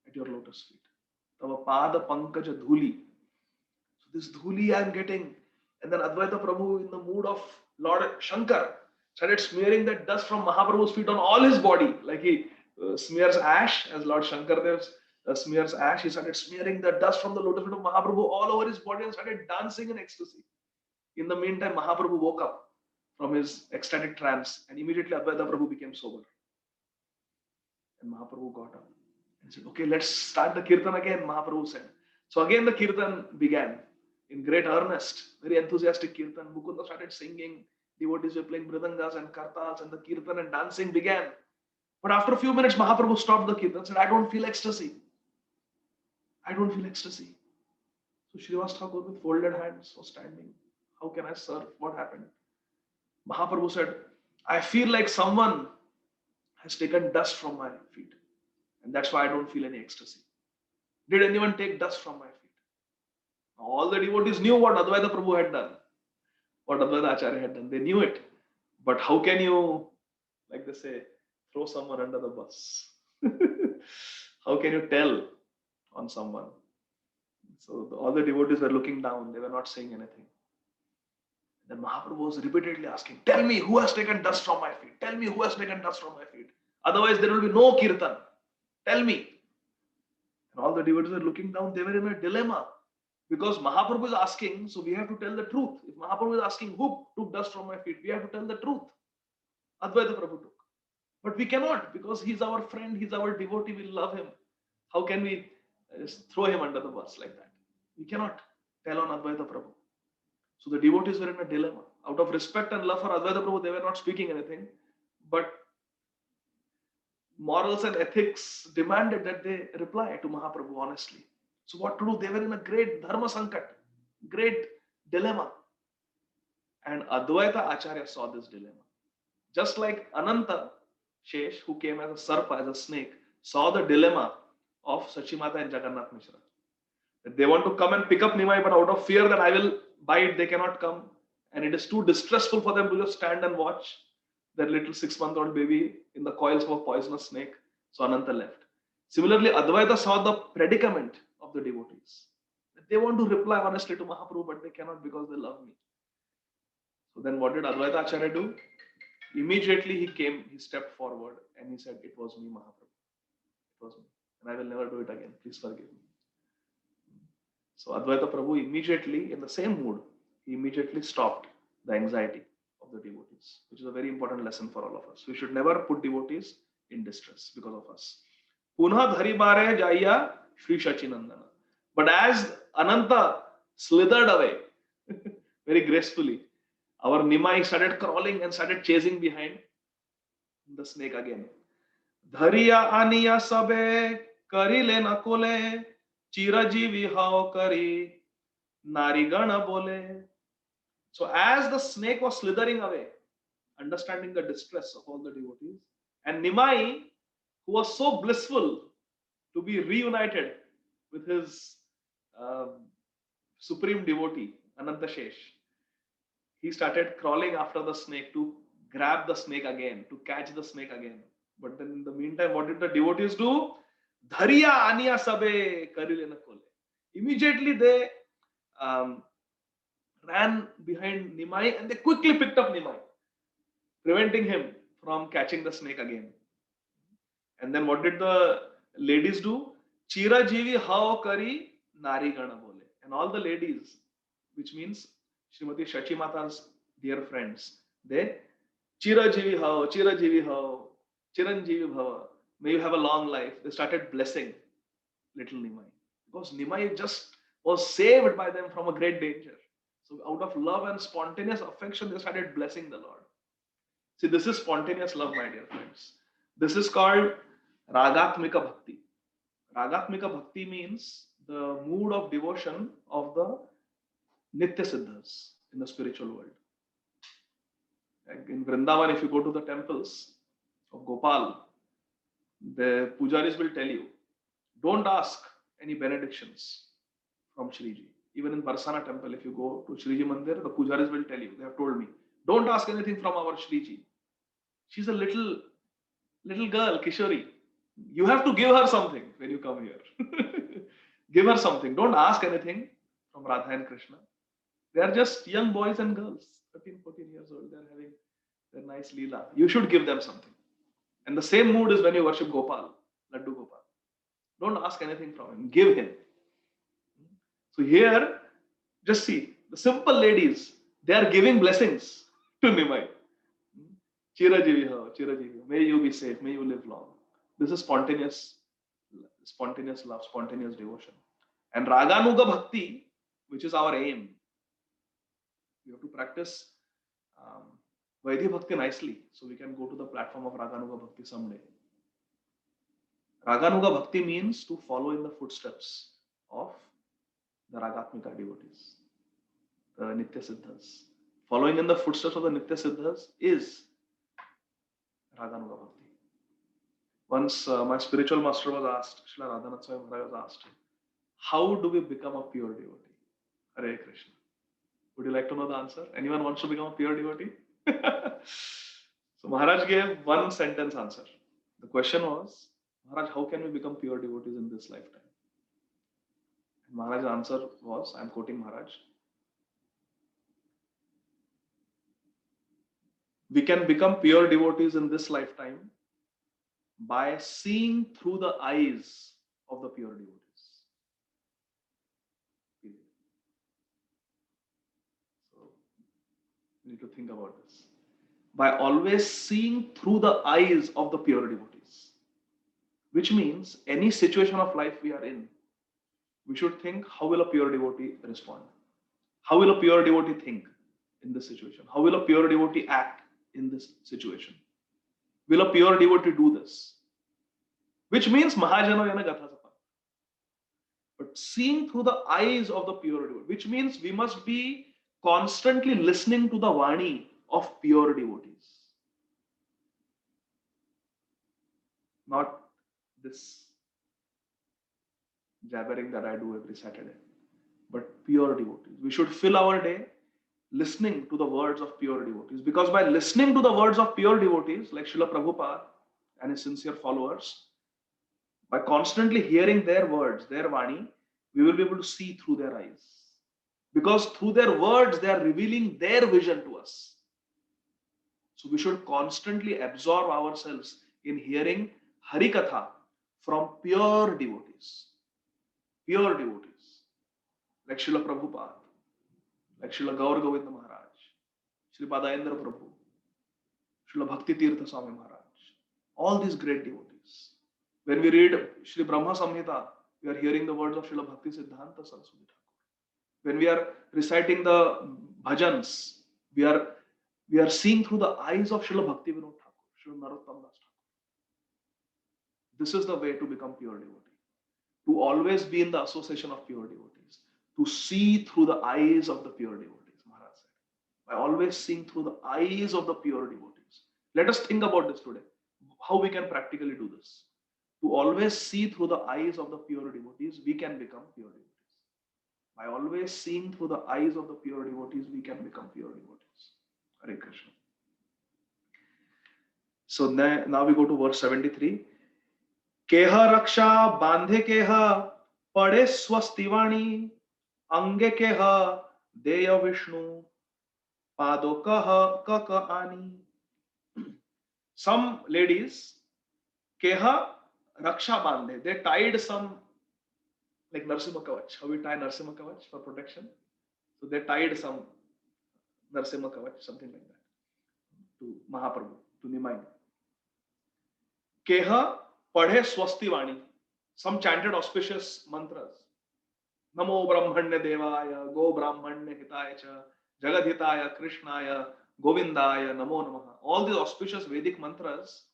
[SPEAKER 1] at your lotus feet. Tava pada pankaja dhuli. So this dhuli I am getting. And then Advaita Prabhu, in the mood of Lord Shankar, started smearing that dust from Mahaprabhu's feet on all his body. Like he smears ash, as Lord Shankar smears ash. He started smearing the dust from the lotus feet of Mahaprabhu all over his body and started dancing in ecstasy. In the meantime, Mahaprabhu woke up from his ecstatic trance and immediately Advaita Prabhu became sober. And Mahaprabhu got up and said, okay, let's start the kirtan again, Mahaprabhu said. So again the kirtan began in great earnest, very enthusiastic kirtan. Mukunda started singing, devotees were playing mridangas and kartals, and the kirtan and dancing began. But after a few minutes, Mahaprabhu stopped the kirtan and said, I don't feel ecstasy. I don't feel ecstasy. So Srivas Thakur with folded hands was standing. How can I serve? What happened? Mahaprabhu said, I feel like someone has taken dust from my feet. And that's why I don't feel any ecstasy. Did anyone take dust from my feet? All the devotees knew what Advaita Prabhu had done, what Advaita Acharya had done. They knew it. But how can you, like they say, throw someone under the bus? How can you tell on someone? So all the devotees were looking down. They were not saying anything. Then Mahaprabhu was repeatedly asking, tell me who has taken dust from my feet. Tell me who has taken dust from my feet. Otherwise there will be no kirtan. Tell me. And all the devotees were looking down. They were in a dilemma. Because Mahaprabhu is asking, so we have to tell the truth. If Mahaprabhu is asking who took dust from my feet, we have to tell the truth. Advaita Prabhu took. But we cannot, because he's our friend, he's our devotee, we love him. How can we throw him under the bus like that? We cannot tell on Advaita Prabhu. So the devotees were in a dilemma. Out of respect and love for Advaita Prabhu, they were not speaking anything. But morals and ethics demanded that they reply to Mahaprabhu honestly. So what to do? They were in a great dharma sankat, great dilemma. And Advaita Acharya saw this dilemma. Just like Ananta Shesh, who came as a sarpa, as a snake, saw the dilemma of Sachimata and Jagannath Mishra. That they want to come and pick up Nimai, but out of fear that I will bite, they cannot come. And it is too distressful for them to just stand and watch their little 6-month-old baby in the coils of a poisonous snake. So Ananta left. Similarly, Advaita saw the predicament of the devotees. They want to reply honestly to Mahaprabhu, but they cannot because they love me. So then what did Advaita Acharya do? Immediately he stepped forward and he said, it was me, Mahaprabhu. It was me. And I will never do it again. Please forgive me. So Advaita Prabhu immediately, in the same mood, he immediately stopped the anxiety of the devotees, which is a very important lesson for all of us. We should never put devotees in distress because of us. Punha dhari bare jaya Sri Shachinandana. But as Ananta slithered away very gracefully, our Nimai started crawling and started chasing behind the snake again. Dhariya aniya sabe karile na kole chirajivi hao kari narigana bole. So as the snake was slithering away, understanding the distress of all the devotees, and Nimai, who was so blissful to be reunited with his supreme devotee, Ananta Shesh, he started crawling after the snake to grab the snake again, to catch the snake again. But then in the meantime, what did the devotees do? Dhariya aniya sabe karile na kole. Immediately they ran behind Nimai and they quickly picked up Nimai, preventing him from catching the snake again. And then what did the ladies do? Chira jivi hao kari nari gana bole. And all the ladies, which means Srimati Shachi Mata's dear friends, they Chira jivi hao, Chiranjeevi bhava. May you have a long life. They started blessing little Nimai because Nimai just was saved by them from a great danger. So out of love and spontaneous affection, they started blessing the Lord. See, this is spontaneous love, my dear friends. This is called Ragatmika Bhakti. Ragatmika Bhakti means the mood of devotion of the Nitya Siddhas in the spiritual world. Like in Vrindavan, if you go to the temples of Gopal, the pujaris will tell you, don't ask any benedictions from Shriji. Even in Barsana temple, if you go to Shriji Mandir, the pujaris will tell you, they have told me, don't ask anything from our Shriji. She's a little girl, Kishori. You have to give her something when you come here. Give her something. Don't ask anything from Radha and Krishna. They are just young boys and girls, 13, 14 years old. They are having their nice Leela. You should give them something. And the same mood is when you worship Gopal, Laddu Gopal. Don't ask anything from him. Give him. So here, just see, the simple ladies, they are giving blessings to Nimai. Chirajivi ho, Chirajivi. May you be safe. May you live long. This is spontaneous love, spontaneous devotion. And Raganuga Bhakti, which is our aim. We have to practice Vaidhi Bhakti nicely so we can go to the platform of Raganuga Bhakti someday. Raganuga Bhakti means to follow in the footsteps of the Ragatmika devotees, the Nitya Siddhas. Following in the footsteps of the Nitya Siddhas is Raganuga Bhakti. Once my spiritual master was asked, Srila Radhanath Swami Maharaj was asked, how do we become a pure devotee? Hare Krishna. Would you like to know the answer? Anyone wants to become a pure devotee? So Maharaj gave one sentence answer. The question was, Maharaj, how can we become pure devotees in this lifetime? And Maharaj's answer was, I am quoting Maharaj, we can become pure devotees in this lifetime by seeing through the eyes of the pure devotees. So we need to think about this. By always seeing through the eyes of the pure devotees, which means any situation of life we are in, we should think, how will a pure devotee respond? How will a pure devotee think in this situation? How will a pure devotee act in this situation? Will a pure devotee do this? Which means Mahajano Yana Gatha Sapa. But seeing through the eyes of the pure devotee, which means we must be constantly listening to the Vani of pure devotees. Not this jabbering that I do every Saturday, but pure devotees. We should fill our day listening to the words of pure devotees, because by listening to the words of pure devotees like Srila Prabhupada and his sincere followers, by constantly hearing their words, their Vani, we will be able to see through their eyes. Because through their words, they are revealing their vision to us. So we should constantly absorb ourselves in hearing Harikatha from pure devotees. Pure devotees. Like Srila Prabhupada, like Srila Gaur Govinda Maharaj, Sri Padayendra Prabhu, Srila Bhakti Tirtha Swami Maharaj. All these great devotees. When we read Sri Brahma Samhita, we are hearing the words of Srila Bhakti Siddhanta Saraswati Thakur. When we are reciting the bhajans, we are seeing through the eyes of Srila Bhakti Vinod Thakur, Srila Narottam Das Thakur. This is the way to become pure devotee. To always be in the association of pure devotees. To see through the eyes of the pure devotees, Maharaj said. By always seeing through the eyes of the pure devotees. Let us think about this today. How we can practically do this. To always see through the eyes of the pure devotees, we can become pure devotees. By always seeing through the eyes of the pure devotees, we can become pure devotees. Hare Krishna. So now we go to verse 73. Keha raksha bandhe keha pade swastivani ange keha Deya Vishnu, Padokah Kaka Ani. Some ladies, Keha Raksha Bande, they tied some, like Narsimha Kavach. How we tie Narsimha Kavach for protection? So they tied some Narsimha Kavach, something like that, to Mahaprabhu, to Nimai. Keha Padhe Swasti Vani. Some chanted auspicious mantras. Namo Brahmanya Devaya, Go Brahmanya Hitaya Cha, Jagadhitaya Krishnaya, Govindaya, Namo Namaha. All these auspicious Vedic mantras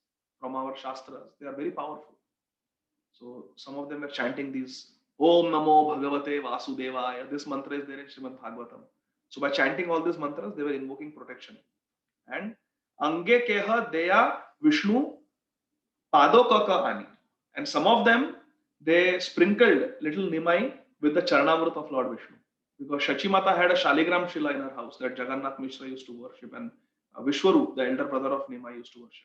[SPEAKER 1] from our Shastras, they are very powerful. So some of them are chanting these Om Namo Bhagavate Vasudevaya. This mantra is there in Srimad Bhagavatam. So by chanting all these mantras, they were invoking protection. And Ange Keha Deya Vishnu Padokaka Ani. And some of them, they sprinkled little Nimai with the Charanamrut of Lord Vishnu. Because Shachimata had a Shaligram Shila in her house that Jagannath Mishra used to worship, and Vishwarup, the elder brother of Nimai, used to worship.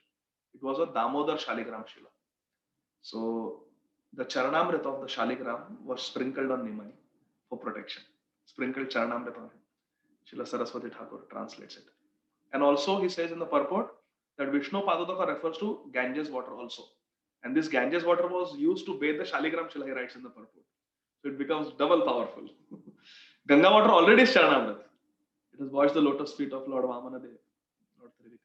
[SPEAKER 1] It was a Damodar Shaligram Shila. So the Charanamrit of the Shaligram was sprinkled on Nimai for protection. Sprinkled Charanamrit on him. Srila Saraswati Thakur translates it. And also he says in the purport that Vishnu Padodaka refers to Ganges water also. And this Ganges water was used to bathe the Shaligram Shila, he writes in the purport. So it becomes double powerful. Ganga water already is Charanamrit. It has washed the lotus feet of Lord Vamanadev, Lord Trivikram.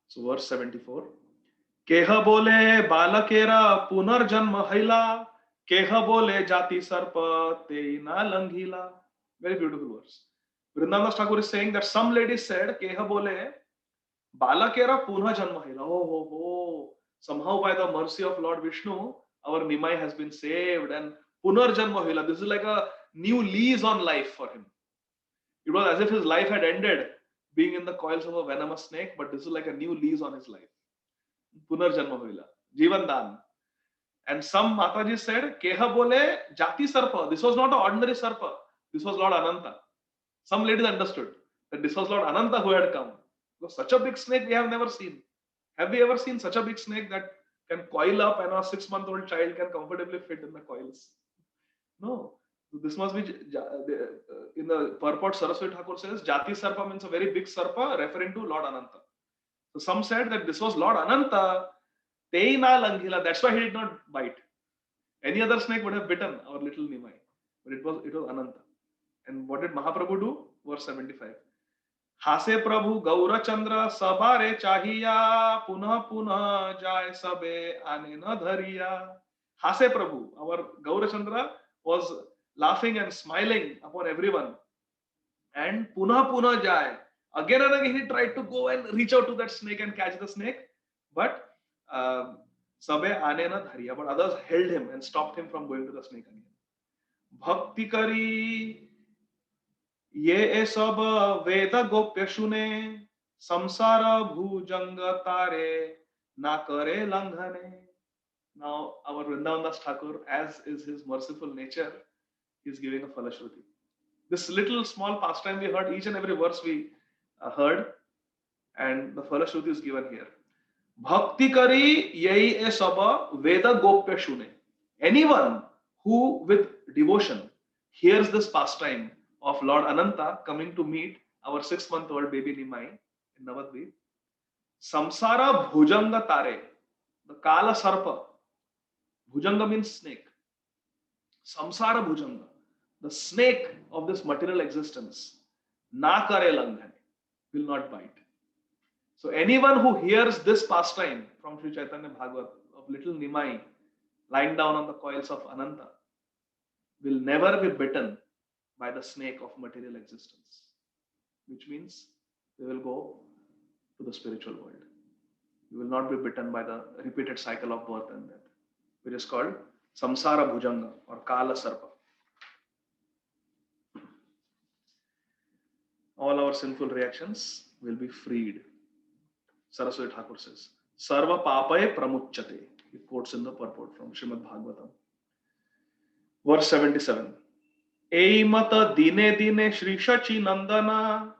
[SPEAKER 1] So verse 74. Keha bole balakera punarjanma haila, keha bole jati sarpa teina langhila. Very beautiful verse. Vrindavan Thakur is saying that some ladies said, Keha bole balakera punha janma haila. Oh. Somehow by the mercy of Lord Vishnu, our Nimai has been saved, and punarjanma haila. This is like a new lease on life for him. It was as if his life had ended being in the coils of a venomous snake, but this is like a new lease on his life. Punarjanma hoila, Jivan Dan. And some Mataji said, Keha bole Jati Sarpa. This was not an ordinary Sarpa. This was Lord Ananta. Some ladies understood that this was Lord Ananta who had come. Because such a big snake we have never seen. Have we ever seen such a big snake that can coil up and a 6-month-old child can comfortably fit in the coils? No. This must be, in the purport, Saraswati Thakur says, Jati Sarpa means a very big Sarpa, referring to Lord Ananta. So some said that this was Lord Ananta, Teina Langhila, that's why he did not bite. Any other snake would have bitten our little Nimai. But it was Ananta. And what did Mahaprabhu do? Verse 75. Hase Prabhu Gaura Chandra Sabare Chahiya Punah Punah Jai Sabe Anena Dhariya. Hase Prabhu, our Gaura Chandra, was laughing and smiling upon everyone. And Punah Punah Jai. Again and again he tried to go and reach out to that snake and catch the snake. But Sabe Anena Dhariya. But others held him and stopped him from going to the snake again. Bhakti Kari Ye sab Veda Gopya Shune Samsara Bhujanga Tare Na Kare Langhane. Now our Vrindavan Das Thakur, as is his merciful nature, is giving a Falashruti. This little small pastime we heard, each and every verse we heard, and the Falashruti is given here. Bhakti Kari Yei Saba Veda Gopya Shune. Anyone who with devotion hears this pastime of Lord Ananta coming to meet our 6-month-old baby Nimai in Navadvip. Samsara Bhujanga Tare, the Kala Sarpa. Bhujanga means snake. Samsara Bhujanga, the snake of this material existence. Na Kare Langhane, will not bite. So anyone who hears this pastime from Sri Chaitanya Bhagavat of little Nimai lying down on the coils of Ananta will never be bitten by the snake of material existence, which means they will go to the spiritual world. You will not be bitten by the repeated cycle of birth and death, which is called Samsara Bhujanga or Kala Sarpa. All our sinful reactions will be freed. Saraswati Thakur says, Sarva Papaye Pramuchate. He quotes in the purport from Srimad Bhagavatam. Verse 77. Eimata dine dine Shri Shachi Nandana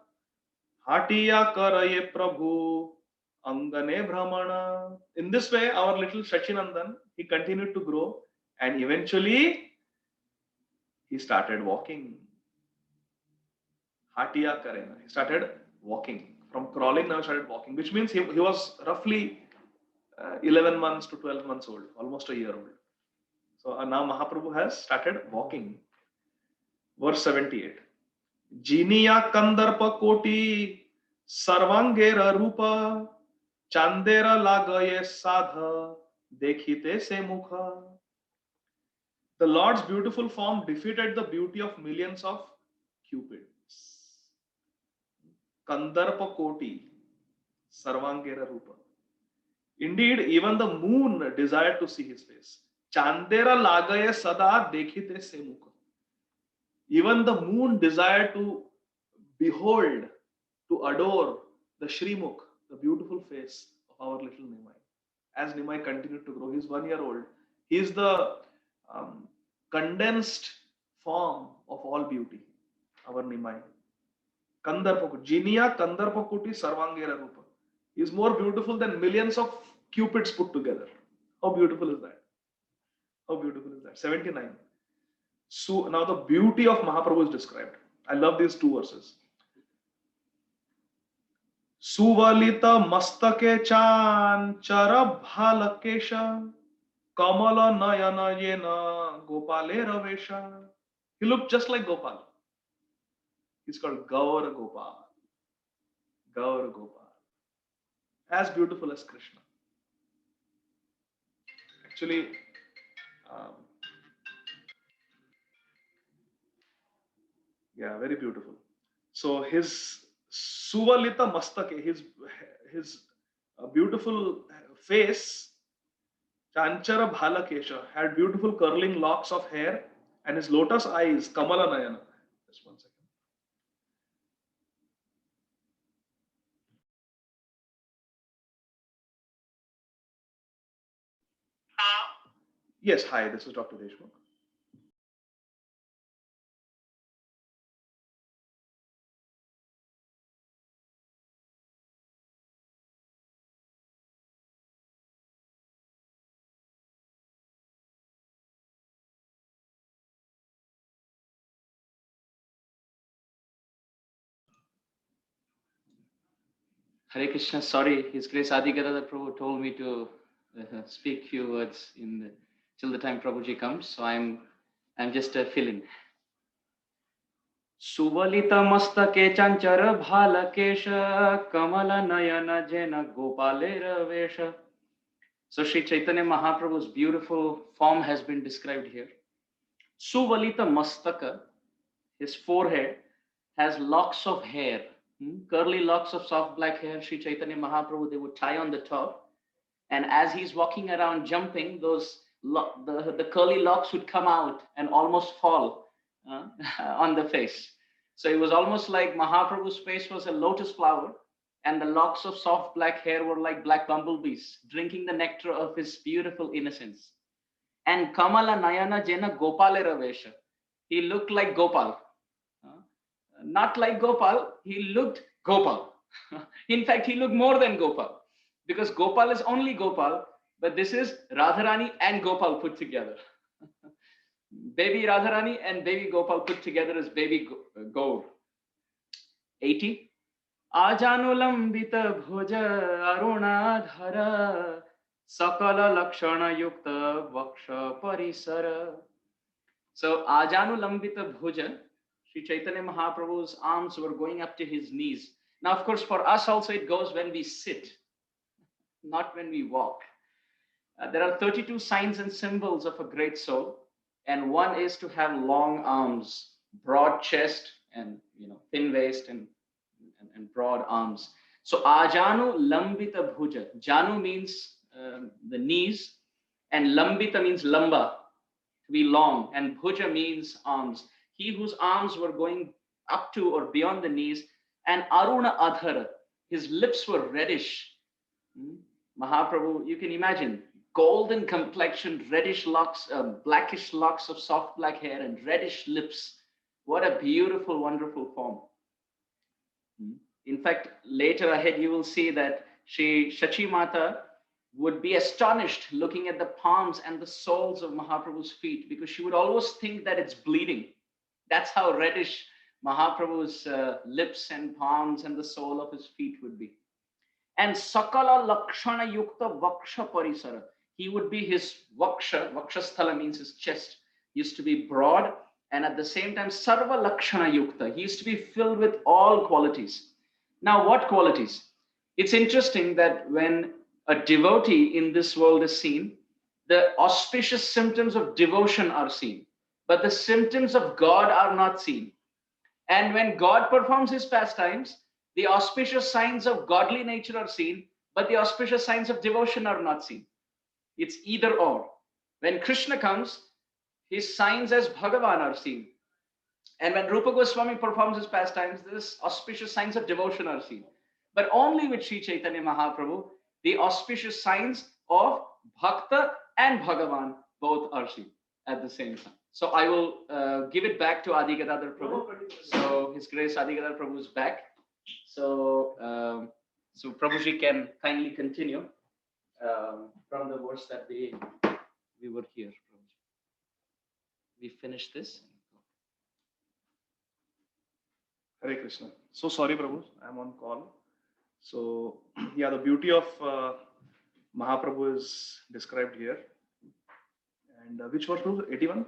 [SPEAKER 1] Hatiya Karaye Prabhu Angane Brahmana. In this way, our little Shachinandan, he continued to grow, and eventually he started walking. Hatiya karena. He started walking. From crawling now started walking, which means he was roughly 11 months to 12 months old, almost a year old. So now Mahaprabhu has started walking. Verse 78. Jiniya kandarpa koti sarvangera rupa chandera lagaye sadha dekhite se mukha. The Lord's beautiful form defeated the beauty of millions of cupids. Kandarpa koti sarvangera rupa. Indeed, even the moon desired to see his face. Chandera lagaye sada dekhite se mukha. Even the moon desired to behold, to adore the Shrimukh, the beautiful face of our little Nimai. As Nimai continued to grow, he's 1 year old. He is the condensed form of all beauty, our Nimai. Kandarpakuti, Jiniya Kandarpakuti Sarvangera Rupa. He is more beautiful than millions of cupids put together. How beautiful is that? How beautiful is that? 79. So now the beauty of Mahaprabhu is described. I love these two verses. Suvalita mastake chan chara bhalakesha kamala nayana yena gopale ravesha. He looked just like Gopal. He's called Gaur Gopal. Gaur Gopal. As beautiful as Krishna. Actually, yeah, very beautiful. So his Suvalita Mastake, his beautiful face, Chanchara Bhalakesha, had beautiful curling locks of hair, and his lotus eyes, Kamala Nayana. Just 1 second. Yes, hi, this is Dr. Deshmukh.
[SPEAKER 2] Hare Krishna, sorry, His Grace Adi Gadadhar Prabhu told me to speak few words till the time Prabhuji comes, so I'm just filling. Suvalita mastake chanchara bhalakesha kamala nayana jena gopale ravesha. So Sri Chaitanya Mahaprabhu's beautiful form has been described here. Suvalita mastaka, his forehead has locks of hair. Curly locks of soft black hair. Sri Chaitanya Mahaprabhu, they would tie on the top, and as he's walking around jumping, the curly locks would come out and almost fall on the face. So it was almost like Mahaprabhu's face was a lotus flower, and the locks of soft black hair were like black bumblebees drinking the nectar of his beautiful innocence. And Kamala Nayana Jena Gopale Ravesha, he looked like Gopal. Not like Gopal, he looked Gopal. In fact, he looked more than Gopal, because Gopal is only Gopal, but this is Radharani and Gopal put together. Baby Radharani and baby Gopal put together is baby Gaur. 80. Ajanulambita bhuja arunadhara sakala lakshana yukta vaksha parisara. So Ajanulambita bhuja, Sri Chaitanya Mahaprabhu's arms were going up to his knees. Now, of course, for us also it goes when we sit, not when we walk. There are 32 signs and symbols of a great soul, and one is to have long arms, broad chest, and thin waist and broad arms. So Ajanu Lambita Bhuja. Janu means the knees, and Lambita means lamba, to be long, and Bhuja means arms. He whose arms were going up to or beyond the knees, and Aruna Adhara, his lips were reddish. Mahaprabhu, you can imagine, golden complexion, reddish locks, blackish locks of soft black hair, and reddish lips. What a beautiful, wonderful form. In fact, later ahead, you will see that Shri Shachi Mata would be astonished looking at the palms and the soles of Mahaprabhu's feet, because she would always think that it's bleeding. That's how reddish Mahaprabhu's lips and palms and the sole of his feet would be. And Sakala Lakshana Yukta Vaksha Parisara. He would be his Vaksha. Vakshasthala means his chest. Used to be broad, and at the same time, Sarva Lakshana Yukta. He used to be filled with all qualities. Now, what qualities? It's interesting that when a devotee in this world is seen, the auspicious symptoms of devotion are seen, but the symptoms of God are not seen. And when God performs his pastimes, the auspicious signs of godly nature are seen, but the auspicious signs of devotion are not seen. It's either or. When Krishna comes, his signs as Bhagavan are seen. And when Rupa Goswami performs his pastimes, these auspicious signs of devotion are seen. But only with Sri Chaitanya Mahaprabhu, the auspicious signs of Bhakta and Bhagavan both are seen at the same time. So I will give it back to Adi Gadadhar Prabhu. So His Grace Adi Gadadhar Prabhu is back. So so Prabhuji can kindly continue from the verse that we were here. We finished this.
[SPEAKER 1] Hare Krishna. So sorry, Prabhu, I'm on call. So yeah, the beauty of Mahaprabhu is described here. And which verse, Prabhu? 81?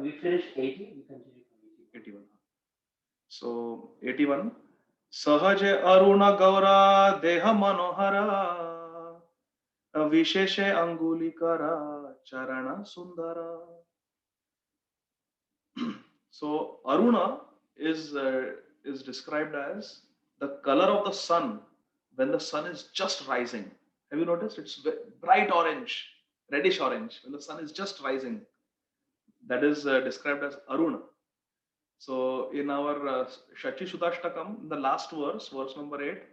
[SPEAKER 2] We finished 80. We continue from
[SPEAKER 1] 81. So 81. Sahaje Aruna Gaura Deha Manohara Visheshe Angulikara Charana Sundara. So Aruna is described as the color of the sun when the sun is just rising. Have you noticed? It's bright orange, reddish orange when the sun is just rising. That is described as Aruna. So in our Shachi Sudashtakam, the last verse, verse number 8,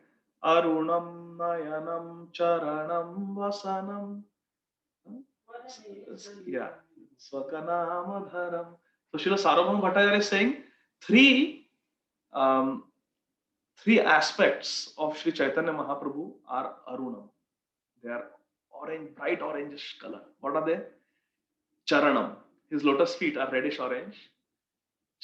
[SPEAKER 1] Arunam Nayanam Charanam Vasanam. Yeah. Swakanamadharam. So Srila Sarvabhauma Bhattacharya is saying three aspects of Sri Chaitanya Mahaprabhu are Arunam. They are orange, bright orangish color. What are they? Charanam. His lotus feet are reddish orange.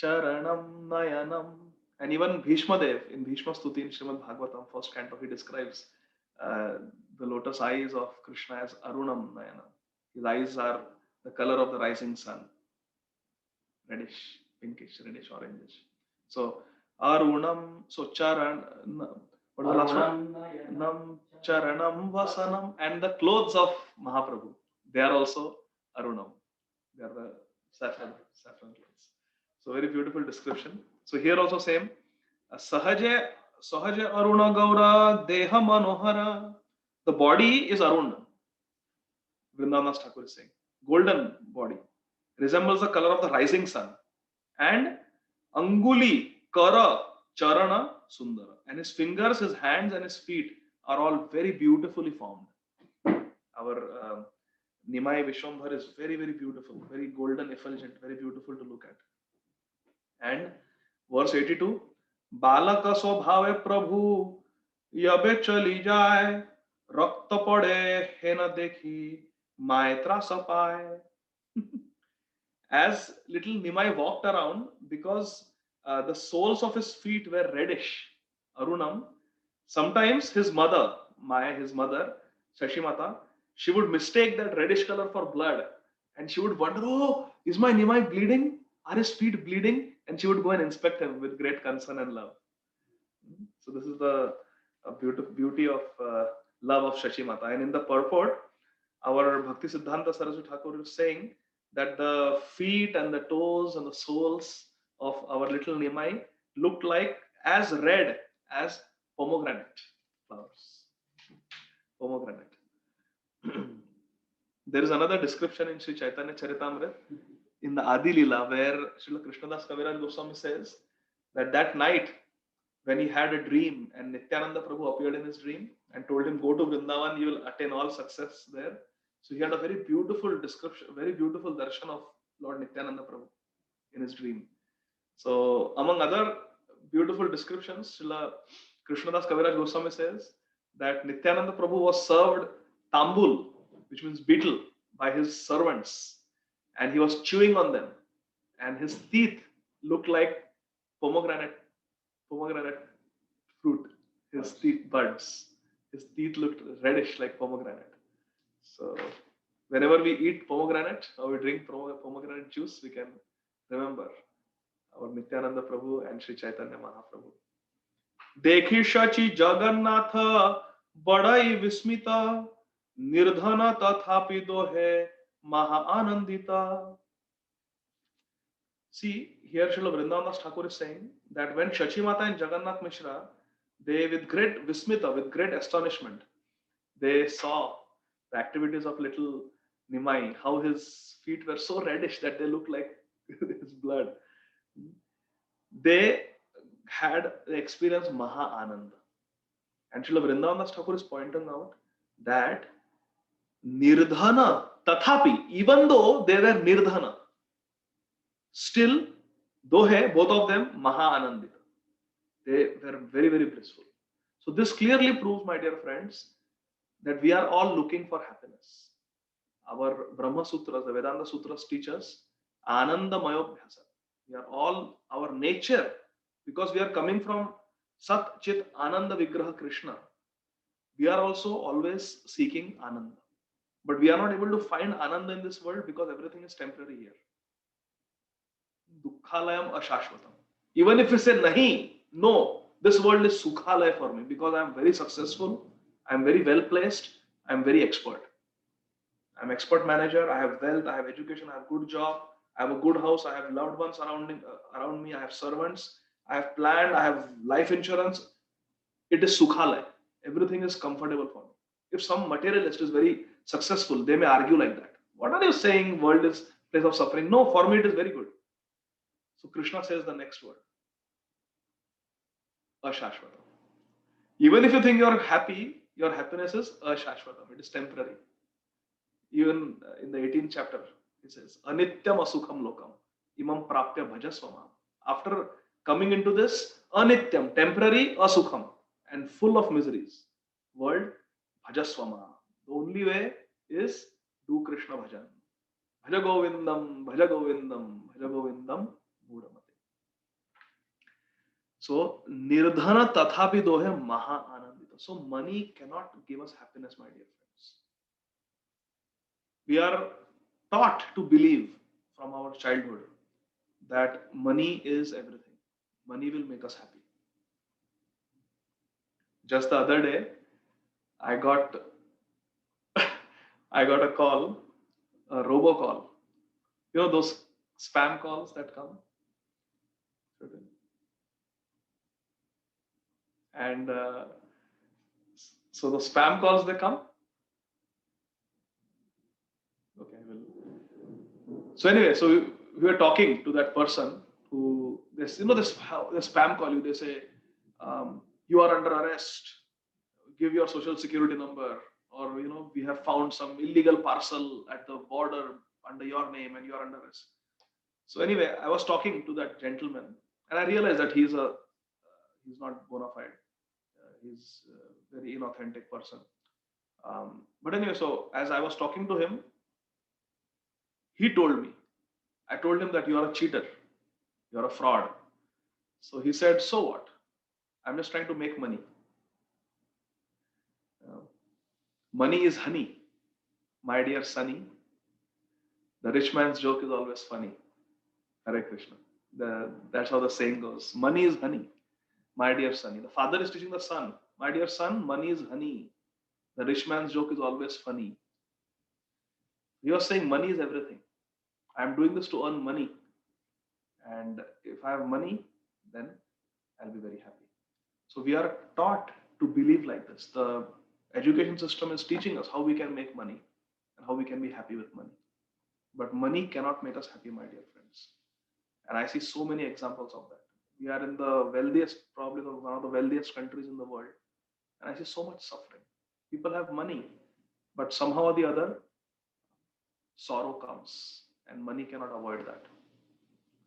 [SPEAKER 1] Charanam Nayanam. And even Bhishma Dev in Bhishma Stuti in Srimad Bhagavatam, first canto, he describes the lotus eyes of Krishna as Arunam Nayanam. His eyes are the color of the rising sun. Reddish, pinkish, reddish, orangish. So Arunam, so Charan, what was the last one? Nam Charanam Vasanam, and the clothes of Mahaprabhu, they are also Arunam. They are the saffron clothes. So very beautiful description. So here also same. Sahaje Aruna Gaura Deha Manohara. The body is Aruna. Vrindavan Thakur is saying. Golden body. Resembles the color of the rising sun. And Anguli Kara Charana Sundara. And his fingers, his hands and his feet are all very beautifully formed. Our Nimai Vishwambhar is very, very beautiful. Very golden effulgent. Very beautiful to look at. And verse 82. Balaka Swabhave Prabhu Yabe Chali Jai Rakta Pade Hena Dekhi Maitra Sapai. As little Nimai walked around, because the soles of his feet were reddish, Arunam, sometimes his mother, Maya, his mother, Shashimata, she would mistake that reddish color for blood. And she would wonder, oh, is my Nimai bleeding? Are his feet bleeding? And she would go and inspect him with great concern and love. So this is the beauty of love of Shashimata. And in the purport, our Bhakti Siddhanta Saraswati Thakur is saying that the feet and the toes and the soles of our little Nimai looked like as red as pomegranate flowers. Pomegranate. There is another description in Sri Chaitanya Charitamrita in the Adi Lila where Srila Krishnadas Kaviraj Goswami says that night when he had a dream and Nityananda Prabhu appeared in his dream and told him, go to Vrindavan, you will attain all success there. So he had a very beautiful description, very beautiful darshan of Lord Nityananda Prabhu in his dream. So among other beautiful descriptions, Srila Krishnadas Kaviraj Goswami says that Nityananda Prabhu was served tambul, which means beetle, by his servants, and he was chewing on them, and his teeth looked like pomegranate fruit. His teeth buds. His teeth looked reddish like pomegranate. So whenever we eat pomegranate or we drink pomegranate juice, we can remember our Nityananda Prabhu and Sri Chaitanya Mahaprabhu. देखी शची जगन्नाथ बड़ाई विस्मित निर्धन तथापि दोहे महा Anandita. See, here Srila Vrindavan Thakur is saying that when Shachi Mata and Jagannath Mishra, they with great vismita, with great astonishment, they saw the activities of little Nimai, how his feet were so reddish that they looked like his blood. They had experienced Maha Ananda. And Srila Vrindavan Thakur is pointing out that Nirdhana, Tathapi, even though they were Nirdhana, still, Dohe, both of them, Maha Anandita. They were very, very blissful. So this clearly proves, my dear friends, that we are all looking for happiness. Our Brahma Sutras, the Vedanta Sutras teach us Ananda Mayobhyasa. We are all, our nature, because we are coming from Sat Chit Ananda Vigraha Krishna, we are also always seeking Ananda. But we are not able to find Ananda in this world because everything is temporary here. Dukkhalayam ashashvatam. Even if we say nahi, no, this world is sukhalaya for me because I am very successful, I am very well placed, I am very expert. I am expert manager, I have wealth, I have education, I have good job, I have a good house, I have loved ones around me, I have servants, I have planned, I have life insurance. It is sukhalaya. Everything is comfortable for me. If some materialist is very successful, they may argue like that. What are you saying? World is place of suffering. No, for me it is very good. So Krishna says the next word, ashashvatam. Even if you think you are happy, your happiness is ashashvatam. It is temporary. Even in the 18th chapter, it says, anityam asukham lokam imam prapya bhajasvama. After coming into this anityam, temporary, asukham, and full of miseries world, bhajasvama. The only way is do Krishna bhajan. Bhaja govindam, bhaja govindam, bhaja govindam, mudamate. So nirdhana tathapi dohe maha anandita. So money cannot give us happiness, my dear friends. We are taught to believe from our childhood that money is everything. Money will make us happy. Just the other day, I got a call, a robocall. You know those spam calls that come? And so the spam calls, they come. Okay, so anyway, so we were talking to that person who, this, you know, this spam call you, they say, you are under arrest, give your social security number, or, you know, we have found some illegal parcel at the border under your name and you are under arrest. So anyway, I was talking to that gentleman and I realized that he's not bona fide. He's a very inauthentic person. But anyway, so as I was talking to him, he told me, I told him that you are a cheater, you are a fraud. So he said, so what? I'm just trying to make money. Money is honey, my dear sonny. The rich man's joke is always funny. Hare Krishna. That's how the saying goes. Money is honey, my dear sonny. The father is teaching the son, my dear son, money is honey. The rich man's joke is always funny. You are saying money is everything. I'm doing this to earn money. And if I have money, then I'll be very happy. So we are taught to believe like this. The education system is teaching us how we can make money and how we can be happy with money. But money cannot make us happy, my dear friends. And I see so many examples of that. We are in the wealthiest, probably one of the wealthiest countries in the world. And I see so much suffering. People have money, but somehow or the other, sorrow comes and money cannot avoid that.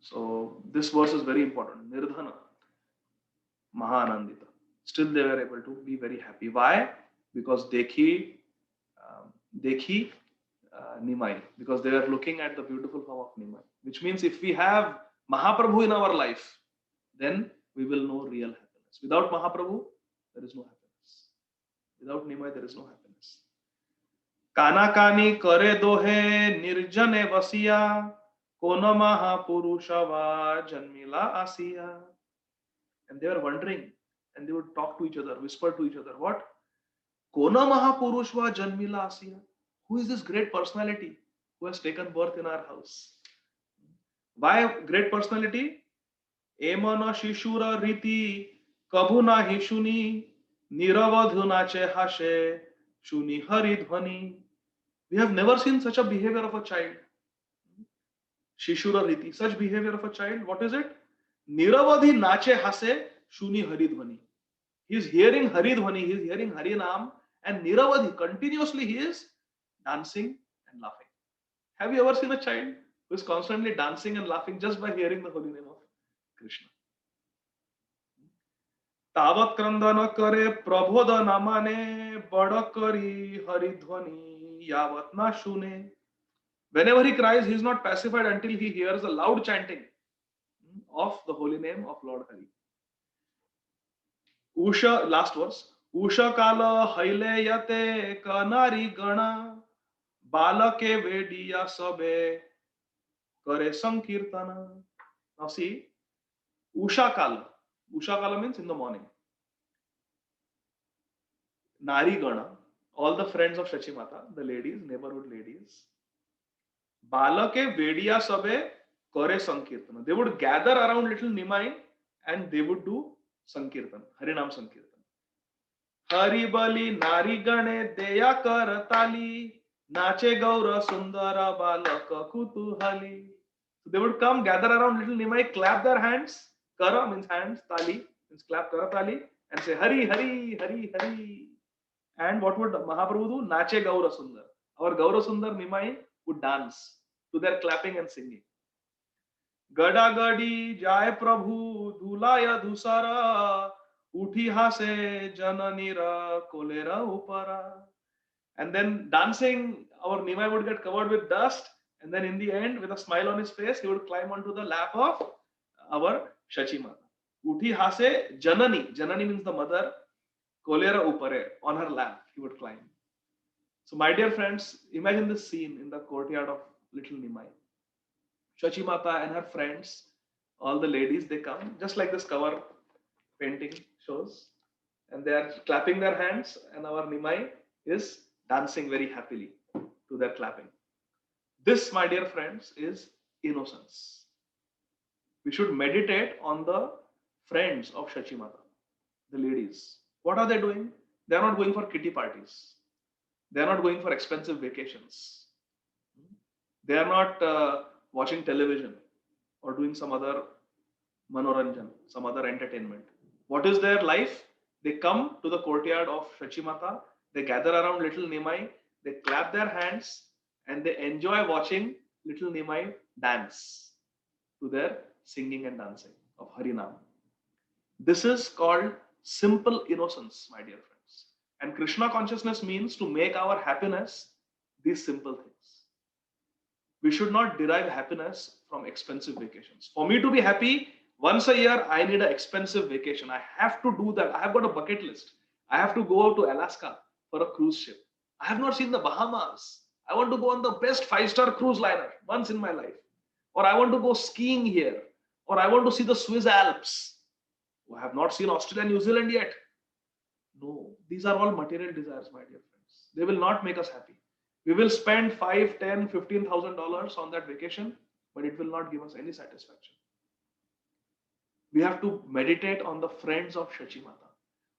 [SPEAKER 1] So this verse is very important. Nirdhana, Mahanandita. Still they were able to be very happy. Why? Because Dekhi Nimai. Because they were looking at the beautiful form of Nimai. Which means if we have Mahaprabhu in our life, then we will know real happiness. Without Mahaprabhu, there is no happiness. Without Nimai, there is no happiness. कानाकानी करे दोहे निर्जने वसिया कोन महापुरुषवा जन्मिला आसिया. And they were wondering, and they would talk to each other, whisper to each other, what? Kona Mahapurushva Janmila Asiya. Who is this great personality who has taken birth in our house? Why great personality? Emana Shishura Riti Kabuna Hishuni Niravadhunache Hashe Shuni Haridhvani. We have never seen such a behavior of a child. Shishura Riti, such behavior of a child. What is it? Niravadhi Nache Hase Shuni Haridhvani. He is hearing Haridhvani, he is hearing Harinam, and Niravadhi, continuously he is dancing and laughing. Have you ever seen a child who is constantly dancing and laughing just by hearing the holy name of Krishna? Tavat krandana kare prabodha namane badakari haridhvani yavat na shune. Whenever he cries, he is not pacified until he hears a loud chanting of the holy name of Lord Hari. Usha, last verse. Usha kala haile yate kanari gana balake vediya sabe kare sankirtana. Now see, Usha kala. Usha kala means in the morning. Nari gana, all the friends of Shachi Mata, the ladies, neighborhood ladies. Balake vediya sabe kare sankirtana. They would gather around little Nimai and they would do Sankirtan, Harinam Sankirtan. Hari bali nari gane deya kar tali nache gaura sundara balaka kutuhali. So they would come, gather around little Nimai, clap their hands. Kara means hands, tali means clap, kara tali, and say Hari, Hari, Hari, Hari. And what would Mahaprabhu do? Nache gaura sundar. Our gaura sundar Nimai would dance to their clapping and singing. Gada gadi jai prabhu dhulaya dhusara uthi hase jananira kolera upara. And then dancing, our Nimai would get covered with dust, and then in the end, with a smile on his face, he would climb onto the lap of our Shachi Mata. Uthi hase janani. Janani means the mother. Kolera upare, on her lap, he would climb. So my dear friends, imagine this scene in the courtyard of little Nimai. Shachi Mata and her friends, all the ladies, they come, just like this cover painting shows, and they are clapping their hands, and our Nimai is dancing very happily to their clapping. This, my dear friends, is innocence. We should meditate on the friends of Shachi Mata, the ladies. What are they doing? They are not going for kitty parties. They are not going for expensive vacations. They are not watching television or doing some other manoranjan, some other entertainment. What is their life? They come to the courtyard of Shachi Mata, they gather around little Nimai, they clap their hands, and they enjoy watching little Nimai dance to their singing and dancing of Harinam. This is called simple innocence, my dear friends. And Krishna consciousness means to make our happiness these simple things. We should not derive happiness from expensive vacations. For me to be happy, once a year, I need an expensive vacation. I have to do that. I have got a bucket list. I have to go to Alaska for a cruise ship. I have not seen the Bahamas. I want to go on the best 5-star cruise liner once in my life. Or I want to go skiing here. Or I want to see the Swiss Alps. I have not seen Australia, New Zealand yet. No, these are all material desires, my dear friends. They will not make us happy. We will spend $5,000, $10,000, $15,000 on that vacation, but it will not give us any satisfaction. We have to meditate on the friends of Shachi Mata,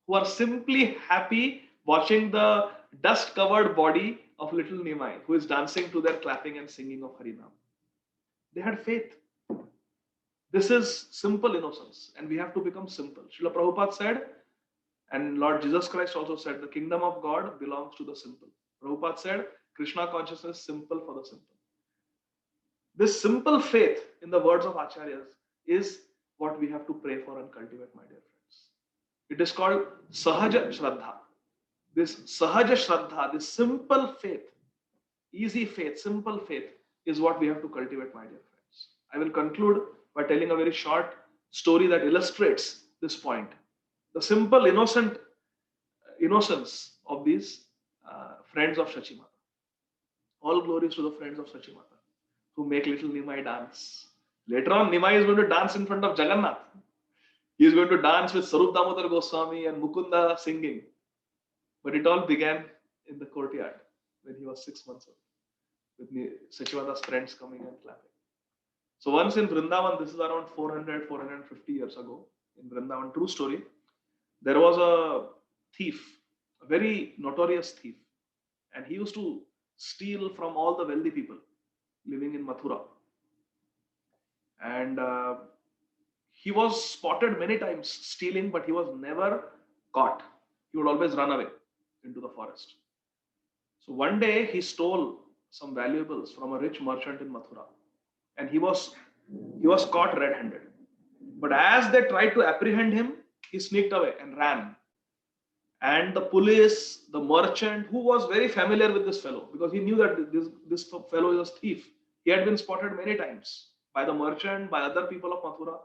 [SPEAKER 1] who are simply happy watching the dust-covered body of little Nimai, who is dancing to their clapping and singing of Harinam. They had faith. This is simple innocence, and we have to become simple. Srila Prabhupada said, and Lord Jesus Christ also said, the kingdom of God belongs to the simple. Prabhupada said, Krishna consciousness simple for the simple. This simple faith, in the words of Acharyas, is what we have to pray for and cultivate, my dear friends. It is called Sahaja Shraddha. This Sahaja Shraddha, this simple faith, easy faith, simple faith, is what we have to cultivate, my dear friends. I will conclude by telling a very short story that illustrates this point. The simple innocence of these friends of Shachimata. All glories to the friends of Shachimata who make little Nimai dance. Later on, Nimai is going to dance in front of Jagannath. He is going to dance with Sarup Damodar Goswami and Mukunda singing. But it all began in the courtyard when he was 6 months old, with Shachimata's friends coming and clapping. So once in Vrindavan, this is around 400, 450 years ago, in Vrindavan, true story, there was a thief, a very notorious thief, and he used to steal from all the wealthy people living in Mathura. And he was spotted many times stealing, but he was never caught. He would always run away into the forest. So one day he stole some valuables from a rich merchant in Mathura, and he was caught red-handed. But as they tried to apprehend him, he sneaked away and ran. And the police, the merchant, who was very familiar with this fellow, because he knew that this fellow is a thief. He had been spotted many times by the merchant, by other people of Mathura.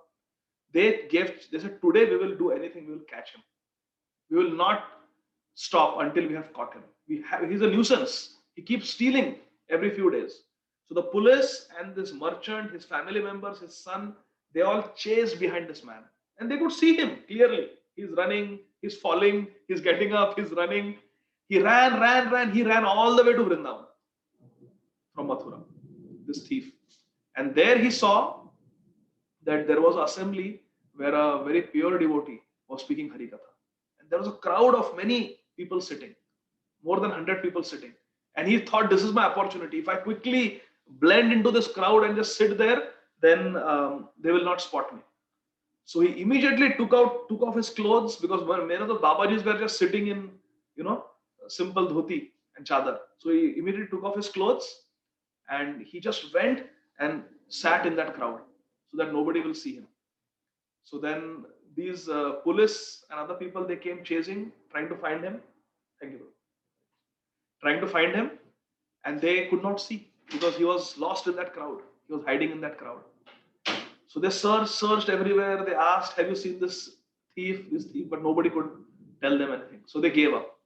[SPEAKER 1] They said, today we will do anything, we will catch him. We will not stop until we have caught him. He's a nuisance. He keeps stealing every few days. So the police and this merchant, his family members, his son, they all chased behind this man. And they could see him clearly. He's running, he's falling, he's getting up, he's running. He ran. He ran all the way to Vrindavan from Mathura, this thief. And there he saw that there was an assembly where a very pure devotee was speaking Harikatha. And there was a crowd of many people sitting, more than 100 people sitting. And he thought, this is my opportunity. If I quickly blend into this crowd and just sit there, then they will not spot me. So he immediately took off his clothes, because many of the Babajis were just sitting in, simple dhoti and chadar. So he immediately took off his clothes and he just went and sat in that crowd so that nobody will see him. So then these police and other people, they came chasing, trying to find him. Thank you. Trying to find him, and they could not see because he was lost in that crowd. He was hiding in that crowd. So they searched everywhere. They asked, have you seen this thief, but nobody could tell them anything. So they gave up.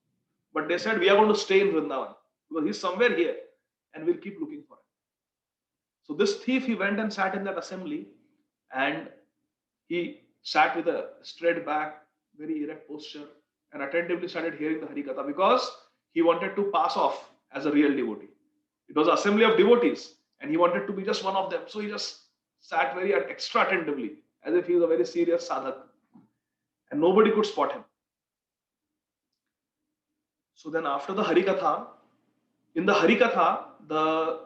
[SPEAKER 1] But they said, we are going to stay in Vrindavan because he's somewhere here and we'll keep looking for him. So this thief, he went and sat in that assembly, and he sat with a straight back, very erect posture, and attentively started hearing the Harikatha because he wanted to pass off as a real devotee. It was an assembly of devotees and he wanted to be just one of them. So he just sat very extra attentively, as if he was a very serious sadhak, and nobody could spot him. So then after the Harikatha, in the Harikatha, the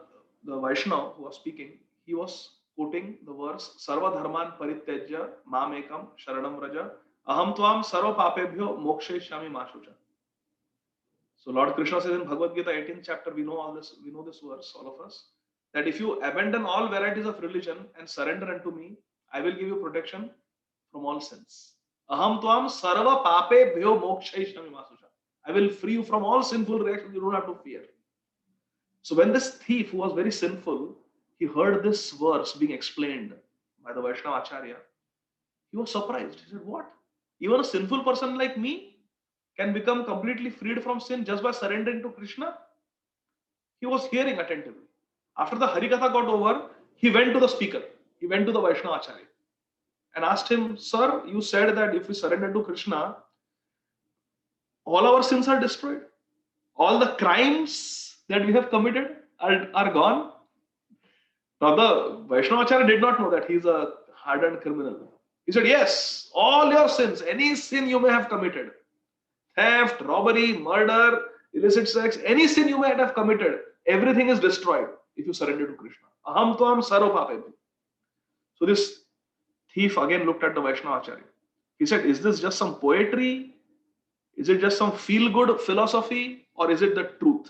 [SPEAKER 1] Vaishnava who was speaking, he was quoting the verse, Sarva Dharman Parityajya Mamekam Sharanam Raja Aham Tvam Sarva Papebhyo Mokshayishyami Mashucha. So Lord Krishna says in Bhagavad Gita 18th chapter, we know this verse, all of us, that if you abandon all varieties of religion and surrender unto me, I will give you protection from all sins. Aham Tvam Sarva Papebhyo Mokshayishyami Mashucha. I will free you from all sinful reactions. You don't have to fear. So when this thief, who was very sinful, he heard this verse being explained by the Vaishnava Acharya, he was surprised. He said, what? Even a sinful person like me can become completely freed from sin just by surrendering to Krishna? He was hearing attentively. After the Harikatha got over, he went to the speaker. He went to the Vaishnava Acharya and asked him, sir, you said that if we surrender to Krishna, all our sins are destroyed. All the crimes that we have committed are gone. Now the Vaishnava Acharya did not know that he's a hardened criminal. He said, yes, all your sins, any sin you may have committed, theft, robbery, murder, illicit sex, any sin you may have committed, everything is destroyed if you surrender to Krishna. Aham Tvam Sarva Papebhyo. So this thief again looked at the Vaishnava Acharya. He said, is this just some poetry? Is it just some feel-good philosophy, or is it the truth?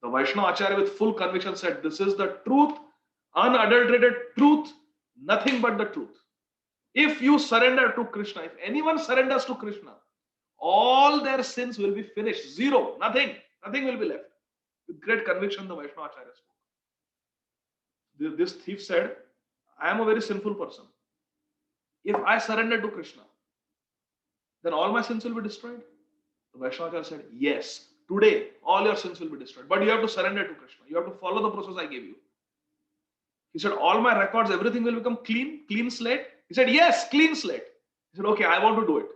[SPEAKER 1] The Vaishnava Acharya with full conviction said, this is the truth, unadulterated truth, nothing but the truth. If you surrender to Krishna, if anyone surrenders to Krishna, all their sins will be finished. Zero, nothing will be left. With great conviction, the Vaishnava Acharya spoke. This thief said, I am a very sinful person. if I surrender to Krishna, then all my sins will be destroyed? The Vaishnavacharya said, yes, today all your sins will be destroyed. But you have to surrender to Krishna. You have to follow the process I gave you. He said, all my records, everything will become clean slate. He said, yes, clean slate. He said, okay, I want to do it.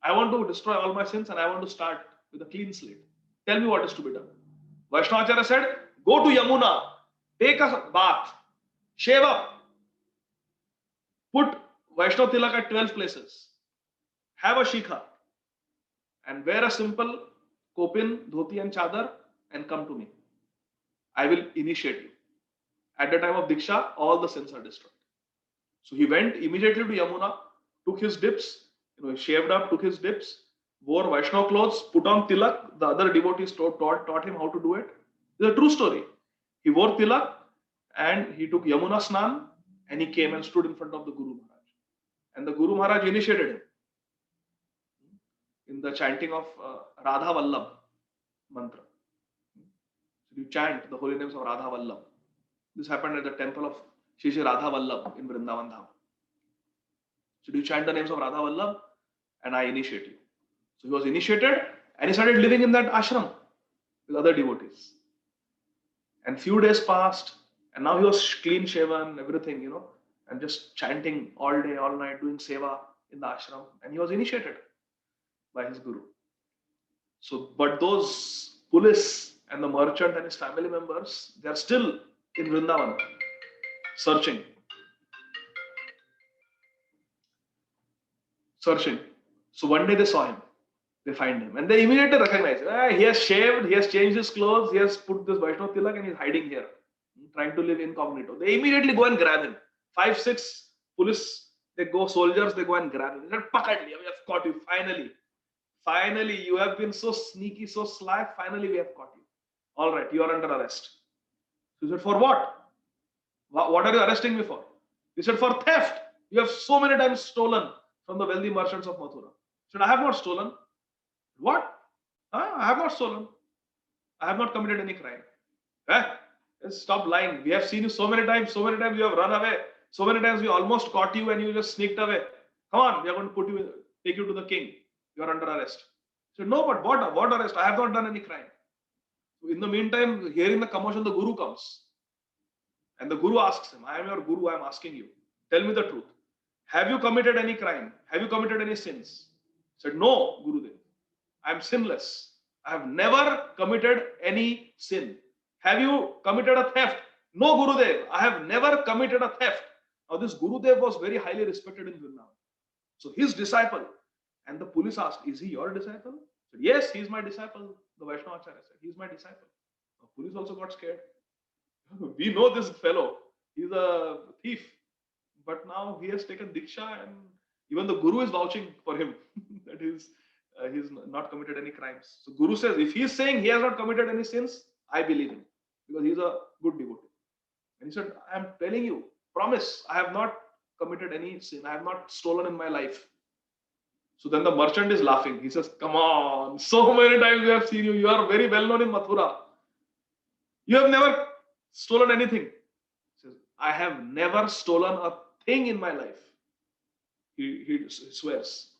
[SPEAKER 1] I want to destroy all my sins and I want to start with a clean slate. Tell me what is to be done. Vaishnavacharya said, go to Yamuna, take a bath, shave up, put Vaishnav Tilak at 12 places, have a shikha, and wear a simple kopin, dhoti and chadar and come to me. I will initiate you. At the time of Diksha, all the sins are destroyed. So he went immediately to Yamuna, took his dips, he shaved up, took his dips, wore Vaishnav clothes, put on tilak. The other devotees taught him how to do it. It's a true story. He wore tilak and he took Yamuna Snan and he came and stood in front of the Guru Maharaj. And the Guru Maharaj initiated him in the chanting of Radha Vallabh mantra. So you chant the holy names of Radha Vallabh. This happened at the temple of Shri Radha Vallabh in Vrindavan Dham. So you chant the names of Radha Vallabh and I initiate you. So he was initiated and he started living in that ashram with other devotees. And few days passed and now he was clean shaven, everything, and just chanting all day, all night, doing seva in the ashram. And he was initiated by his guru. So, but those police and the merchant and his family members, they are still in Vrindavan searching. So one day they saw him, they find him, and they immediately recognize he has shaved, he has changed his clothes, he has put this Vaishnav Tilak and he's hiding here, trying to live incognito. They immediately go and grab him. 5, 6 police, they go, soldiers, they go and grab him. They said, Pakad liya, we have caught you, finally, you have been so sneaky, so sly, finally we have caught you. All right, you are under arrest. So he said, for what? What are you arresting me for? He said, for theft. You have so many times stolen from the wealthy merchants of Mathura. He said, I have not stolen. What? I have not stolen. I have not committed any crime. Stop lying. We have seen you so many times you have run away. So many times we almost caught you and you just sneaked away. Come on, we are going to take you to the king. You are under arrest. He said, no, but what arrest? I have not done any crime. So in the meantime, hearing the commotion, the Guru comes. And the Guru asks him, I am your Guru, I am asking you. Tell me the truth. Have you committed any crime? Have you committed any sins? He said, no, Gurudev. I am sinless. I have never committed any sin. Have you committed a theft? No, Gurudev. I have never committed a theft. Now this Gurudev was very highly respected in Vrindavan. So his disciple, and the police asked, is he your disciple? He said, yes, he is my disciple. The Vaishnavacharya said, he is my disciple. The police also got scared. We know this fellow. He's a thief. But now he has taken Diksha and even the Guru is vouching for him that he's not committed any crimes. So Guru says, if he is saying he has not committed any sins, I believe him because he's a good devotee. And he said, I am telling you, promise, I have not committed any sin. I have not stolen in my life. So then the merchant is laughing. He says, come on, so many times we have seen you. You are very well known in Mathura. You have never stolen anything. He says, I have never stolen a thing in my life. He swears.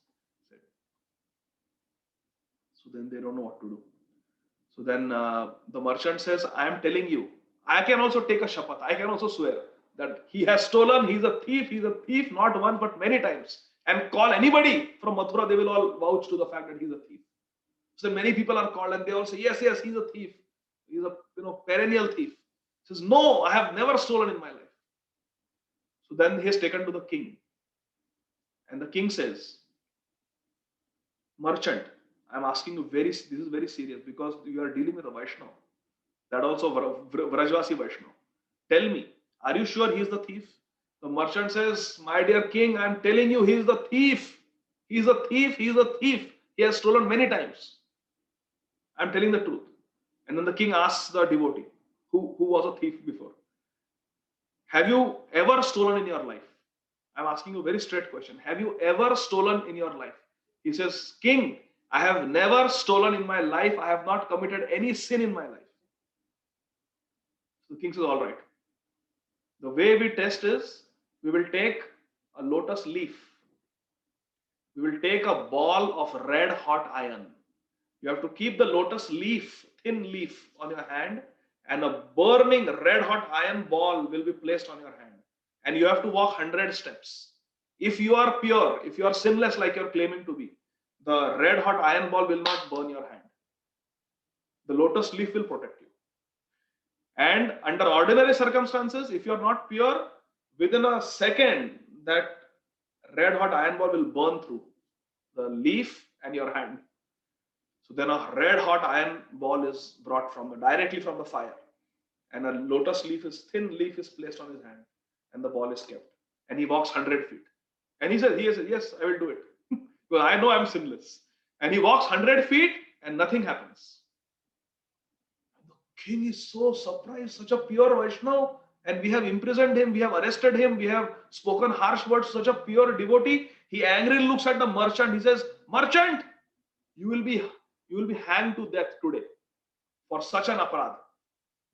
[SPEAKER 1] So then they don't know what to do. So then the merchant says, I am telling you, I can also take a shapat. I can also swear that he has stolen. He's a thief, not one, but many times. And call anybody from Mathura, they will all vouch to the fact that he's a thief. So many people are called and they all say, yes, he's a thief. He's a perennial thief. He says, no, I have never stolen in my life. So then he is taken to the king. And the king says, merchant, I'm asking you this is very serious because you are dealing with a Vaishnava. That also Vrajvasi Vaishnava. Tell me, are you sure he is the thief? The merchant says, my dear king, I'm telling you, he is the thief. He is a thief. He is a thief. He has stolen many times. I'm telling the truth. And then the king asks the devotee, who was a thief before, have you ever stolen in your life? I'm asking you a very straight question. Have you ever stolen in your life? He says, king, I have never stolen in my life. I have not committed any sin in my life. So the king says, all right. The way we test is, we will take a lotus leaf. We will take a ball of red hot iron. You have to keep the lotus leaf, thin leaf, on your hand, and a burning red hot iron ball will be placed on your hand. And you have to walk 100 steps. If you are pure, if you are sinless like you're claiming to be, the red hot iron ball will not burn your hand. The lotus leaf will protect you. And under ordinary circumstances, if you're not pure, within a second, that red hot iron ball will burn through the leaf and your hand. So then a red hot iron ball is brought directly from the fire, and a lotus leaf is thin leaf is placed on his hand, and the ball is kept. And he walks 100 feet. And he says, yes, I will do it. Because I know I'm sinless. And he walks 100 feet and nothing happens. The king is so surprised, such a pure Vaishnav, and we have imprisoned him, we have arrested him, we have spoken harsh words, such a pure devotee. He angrily looks at the merchant. He says, "Merchant, you will be hanged to death today for such an aparad.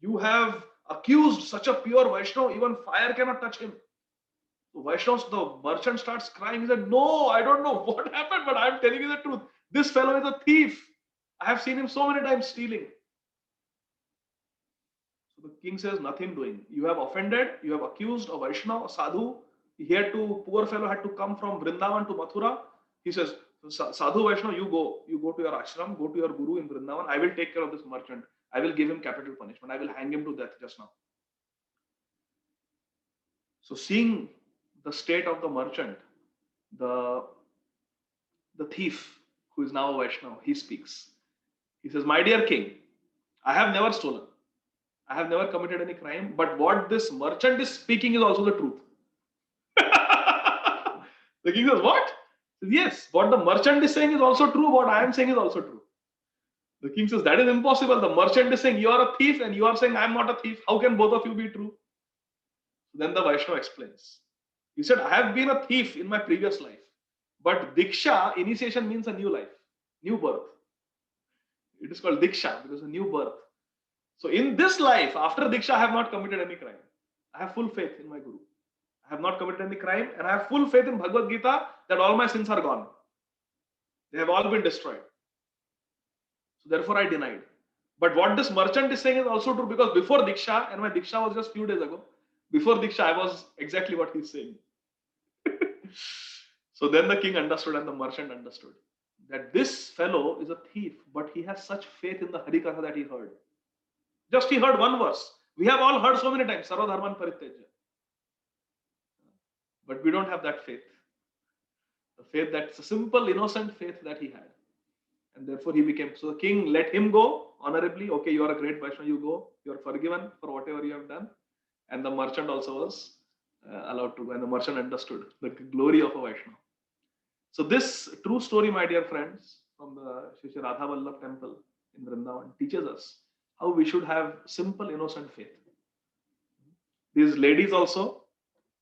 [SPEAKER 1] You have accused such a pure Vaishnav, even fire cannot touch him." So Vaishnavs, the merchant starts crying. He said, "No, I don't know what happened, but I'm telling you the truth. This fellow is a thief. I have seen him so many times stealing." So the king says, "Nothing doing. You have offended, you have accused a Vaishnav, a sadhu. Poor fellow had to come from Vrindavan to Mathura." He says, "Sadhu Vaishnav, you go to your ashram, go to your guru in Vrindavan. I will take care of this merchant. I will give him capital punishment. I will hang him to death just now." So seeing the state of the merchant, the thief, who is now a Vaishnav, he speaks. He says, "My dear king, I have never stolen. I have never committed any crime, but what this merchant is speaking is also the truth." The king says, "What?" He says, "Yes, what the merchant is saying is also true. What I am saying is also true." The king says, "That is impossible. The merchant is saying you are a thief and you are saying I am not a thief. How can both of you be true?" Then the Vaishnava explains. He said, "I have been a thief in my previous life, but Diksha, initiation, means a new life, new birth. It is called Diksha because a new birth. So in this life, after Diksha, I have not committed any crime. I have full faith in my Guru. I have not committed any crime, and I have full faith in Bhagavad Gita that all my sins are gone. They have all been destroyed. So therefore I denied. But what this merchant is saying is also true, because before Diksha, and my Diksha was just few days ago, before Diksha, I was exactly what he's saying." So then the king understood and the merchant understood that this fellow is a thief, but he has such faith in the Harikatha that he heard. Just he heard one verse. We have all heard so many times, Sarva Dharman Parityajya. But we don't have that faith. The faith, that's a simple, innocent faith that he had. And therefore he became. So the king let him go honorably. "Okay, you are a great Vaishnava, you go. You are forgiven for whatever you have done." And the merchant also was allowed to go. And the merchant understood the glory of a Vaishnava. So this true story, my dear friends, from the Shri Radha Vallabh temple in Vrindavan teaches us how we should have simple, innocent faith. These ladies also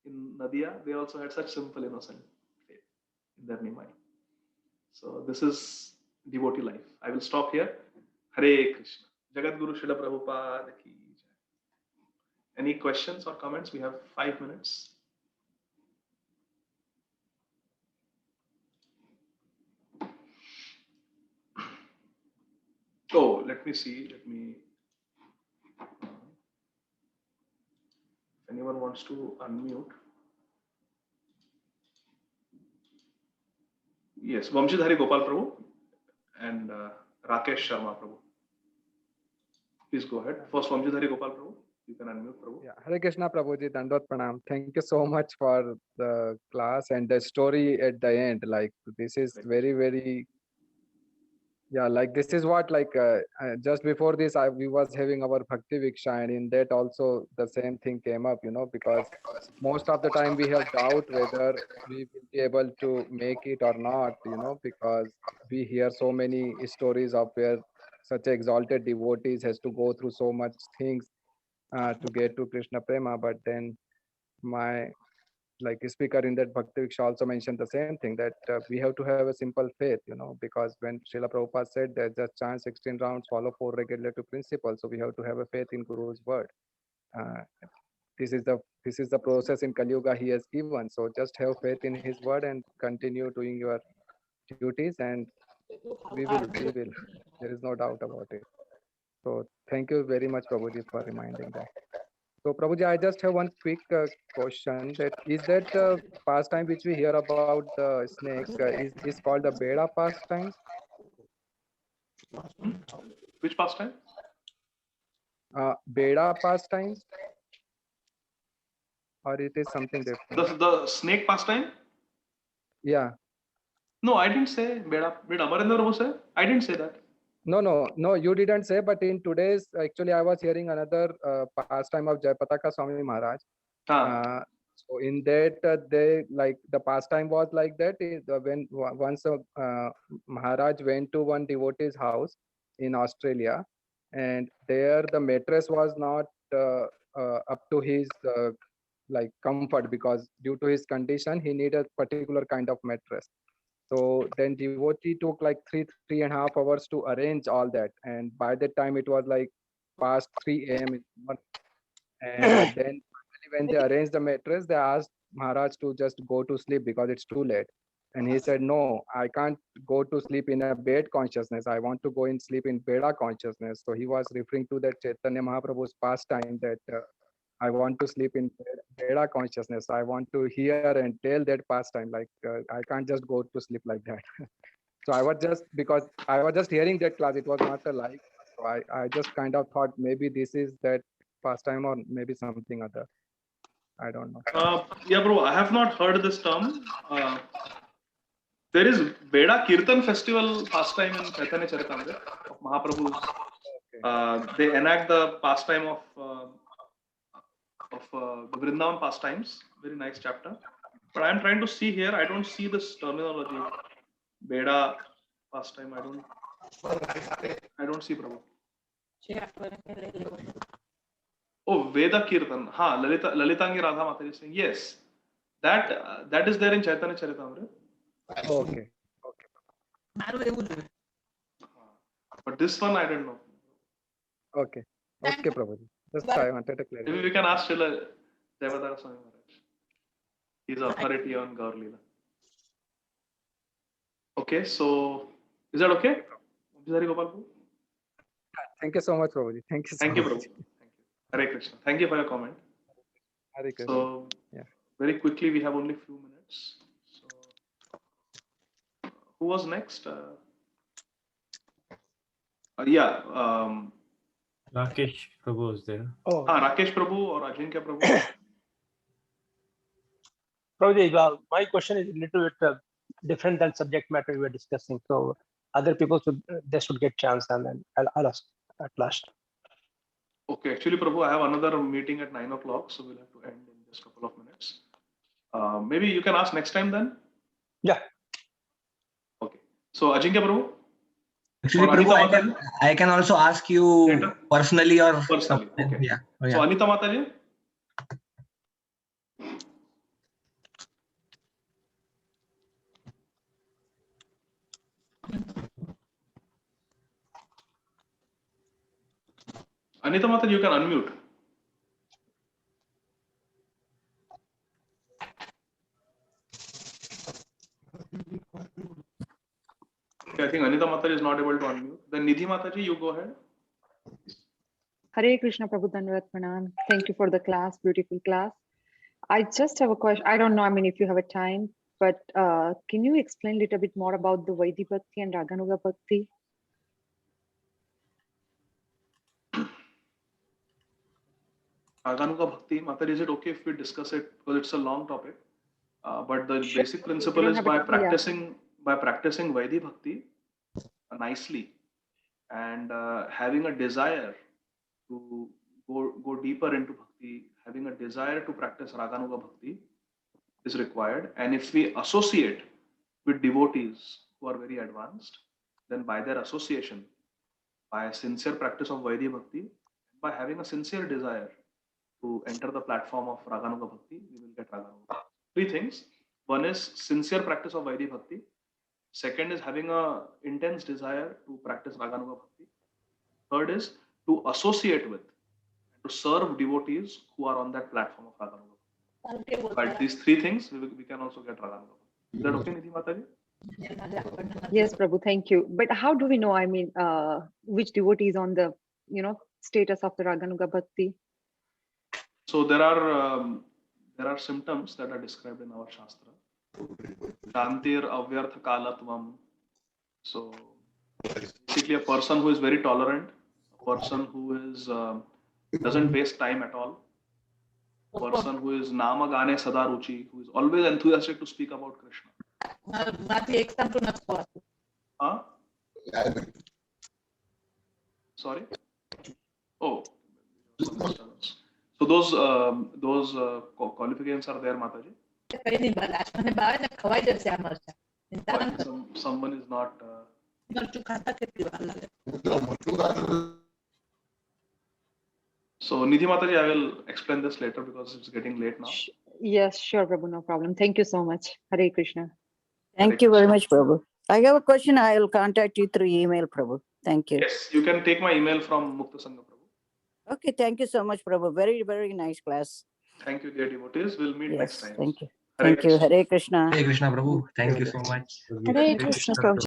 [SPEAKER 1] in Nadia, they also had such simple, innocent faith in their Nimai. So this is devotee life. I will stop here. Hare Krishna. Jagat Guru Srila Prabhupada ki jai. Any questions or comments? We have 5 minutes. Oh, let me see. If anyone wants to unmute. Yes, Vamshidhari Gopal Prabhu and Rakesh Sharma Prabhu. Please go ahead. First, Vamshidhari Gopal Prabhu. You can unmute, Prabhu.
[SPEAKER 3] Yeah, Hare Krishna Prabhuji, Dandot Pranam. Thank you so much for the class and the story at the end. Like this is very, very, yeah, like this is what just before this we was having our Bhakti Viksha, and in that also the same thing came up, because most of the time we have doubt whether we will be able to make it or not, because we hear so many stories of where such exalted devotees has to go through so much things to get to Krishna Prema. But then my speaker in that Bhakti Viksha also mentioned the same thing, that we have to have a simple faith, because when Srila Prabhupada said that just chant 16 rounds, follow 4 regulative principles, so we have to have a faith in Guru's word. Uh, this is the process in Kali Yuga he has given. So just have faith in his word and continue doing your duties, and we will. There is no doubt about it. So thank you very much, Prabhuji, for reminding that. So Prabhuji, I just have one quick question. That is that pastime which we hear about the snake is called the Beda pastime.
[SPEAKER 1] Which pastime?
[SPEAKER 3] Beda pastime, or it is something different?
[SPEAKER 1] The snake pastime?
[SPEAKER 3] Yeah.
[SPEAKER 1] No, I didn't say Beda. Did Amarendra Prabhu say? I didn't say that.
[SPEAKER 3] No, you didn't say. But in today's, actually, I was hearing another pastime of Jayapataka Swami Maharaj. So in that, they like the pastime was like that. When once Maharaj went to one devotee's house in Australia, and there the mattress was not up to his like comfort, because due to his condition he needed particular kind of mattress. So then devotee took like 3.5 hours to arrange all that, and by that time it was like past 3 a.m. in the morning. And then finally when they arranged the mattress, they asked Maharaj to just go to sleep because it's too late. And he said, no, I can't go to sleep in a bed consciousness. I want to go and sleep in Beda consciousness. So he was referring to that Chaitanya Mahaprabhu's pastime, that I want to sleep in Beda consciousness. I want to hear and tell that pastime. Like I can't just go to sleep like that. So because I was just hearing that class, it was not a live. So I just kind of thought maybe this is that pastime or maybe something other. I don't know.
[SPEAKER 1] Yeah, bro, I have not heard this term. There is Beda Kirtan festival pastime in Chaitanya Charitamrita of Mahaprabhu's.
[SPEAKER 3] Okay.
[SPEAKER 1] They enact the pastime of the Vrindavan pastimes. Very nice chapter. But I'm trying to see here. I don't see this terminology. Beda pastime. I don't see, Prabhu. Oh, Veda Kirtan. Ha, Lalitangi Radha Mataji saying yes. That is there in Chaitanya Charitamrita.
[SPEAKER 3] Okay.
[SPEAKER 1] But this one I don't know.
[SPEAKER 3] Okay, Prabhuji. Just I wanted to clarify.
[SPEAKER 1] Maybe we can ask Srila Jayapataka Swami Maharaj. He's authority on Gaur Leela. Okay, so is that okay?
[SPEAKER 3] Thank you so much, Prabhuji. Thank you so
[SPEAKER 1] Thank you,
[SPEAKER 3] much.
[SPEAKER 1] Prabhu. Thank you. Hare Krishna. Thank you for your comment.
[SPEAKER 3] Hare Krishna.
[SPEAKER 1] So,
[SPEAKER 3] yeah.
[SPEAKER 1] Very quickly, we have only few minutes. So, who was next?
[SPEAKER 4] Rakesh Prabhu is there.
[SPEAKER 5] Oh,
[SPEAKER 1] Rakesh Prabhu or Ajinkya Prabhu?
[SPEAKER 5] Prabhuji, well, my question is a little bit different than subject matter we were discussing. So other people should get chance, and then I'll ask at last.
[SPEAKER 1] Okay, actually, Prabhu, I have another meeting at 9 o'clock, so we'll have to end in just a couple of minutes. Maybe you can ask next time then?
[SPEAKER 5] Yeah.
[SPEAKER 1] Okay. So, Ajinkya Prabhu?
[SPEAKER 6] Actually, Prabhu, I can also ask you
[SPEAKER 1] later?
[SPEAKER 6] Personally or
[SPEAKER 1] personally. Okay.
[SPEAKER 6] Yeah. Oh, yeah.
[SPEAKER 1] So, Anita Mataji? Anita Mataji, you can unmute. Okay, I think Anita Mataji is not able to unmute. Then Nidhi Mataji, you go ahead.
[SPEAKER 7] Hare Krishna, Prabhu Dandavat Pranam. Thank you for the class, beautiful class. I just have a question. I don't know, I mean, if you have a time, but can you explain a little bit more about the Vaidhi Bhakti and Raganuga Bhakti?
[SPEAKER 1] Raganuga Bhakti, Mataji, is it okay if we discuss it? Because it's a long topic. But the basic principle is by practicing Vaidhi Bhakti nicely and having a desire to go deeper into Bhakti, having a desire to practice Raganuga Bhakti is required. And if we associate with devotees who are very advanced, then by their association, by a sincere practice of Vaidhi Bhakti, by having a sincere desire to enter the platform of Raganuga Bhakti, we will get Raganuga. Three things. One is sincere practice of Vaidhi Bhakti. Second is having a intense desire to practice Raganuga Bhakti. Third is to associate with and to serve devotees who are on that platform of Raganuga. But these three things, we can also get Raganuga. Is that okay, Nidhi Mataji?
[SPEAKER 7] Yes, Prabhu, thank you. But how do we know, I mean, which devotee is on the, status of the Raganuga Bhakti?
[SPEAKER 1] So there are symptoms that are described in our Shastra. Shantir avyartha kalatvam. So basically a person who is very tolerant, a person who is doesn't waste time at all, a person who is nama gane sada ruchi, who is always enthusiastic to speak about Krishna. Huh? Sorry? Oh. So those qualifications are there, Mataji. Someone is not. So Nidhi Mataji, I will explain this later because it's getting late now.
[SPEAKER 7] Yes, sure, Prabhu, no problem. Thank you so much. Hare Krishna.
[SPEAKER 8] Thank you very much, Prabhu. I have a question. I will contact you through email, Prabhu. Thank you.
[SPEAKER 1] Yes, you can take my email from Mukta Sangha Prabhu.
[SPEAKER 8] Okay, thank you so much, Prabhu. Very, very nice class.
[SPEAKER 1] Thank you, dear devotees. We'll meet next
[SPEAKER 8] Yes,
[SPEAKER 1] time.
[SPEAKER 8] thank you.
[SPEAKER 1] Hare
[SPEAKER 8] Thank you.
[SPEAKER 1] Krishna.
[SPEAKER 8] Hare Krishna.
[SPEAKER 6] Hare Krishna, Prabhu. Thank you so much.
[SPEAKER 7] Hare Krishna, Prabhu.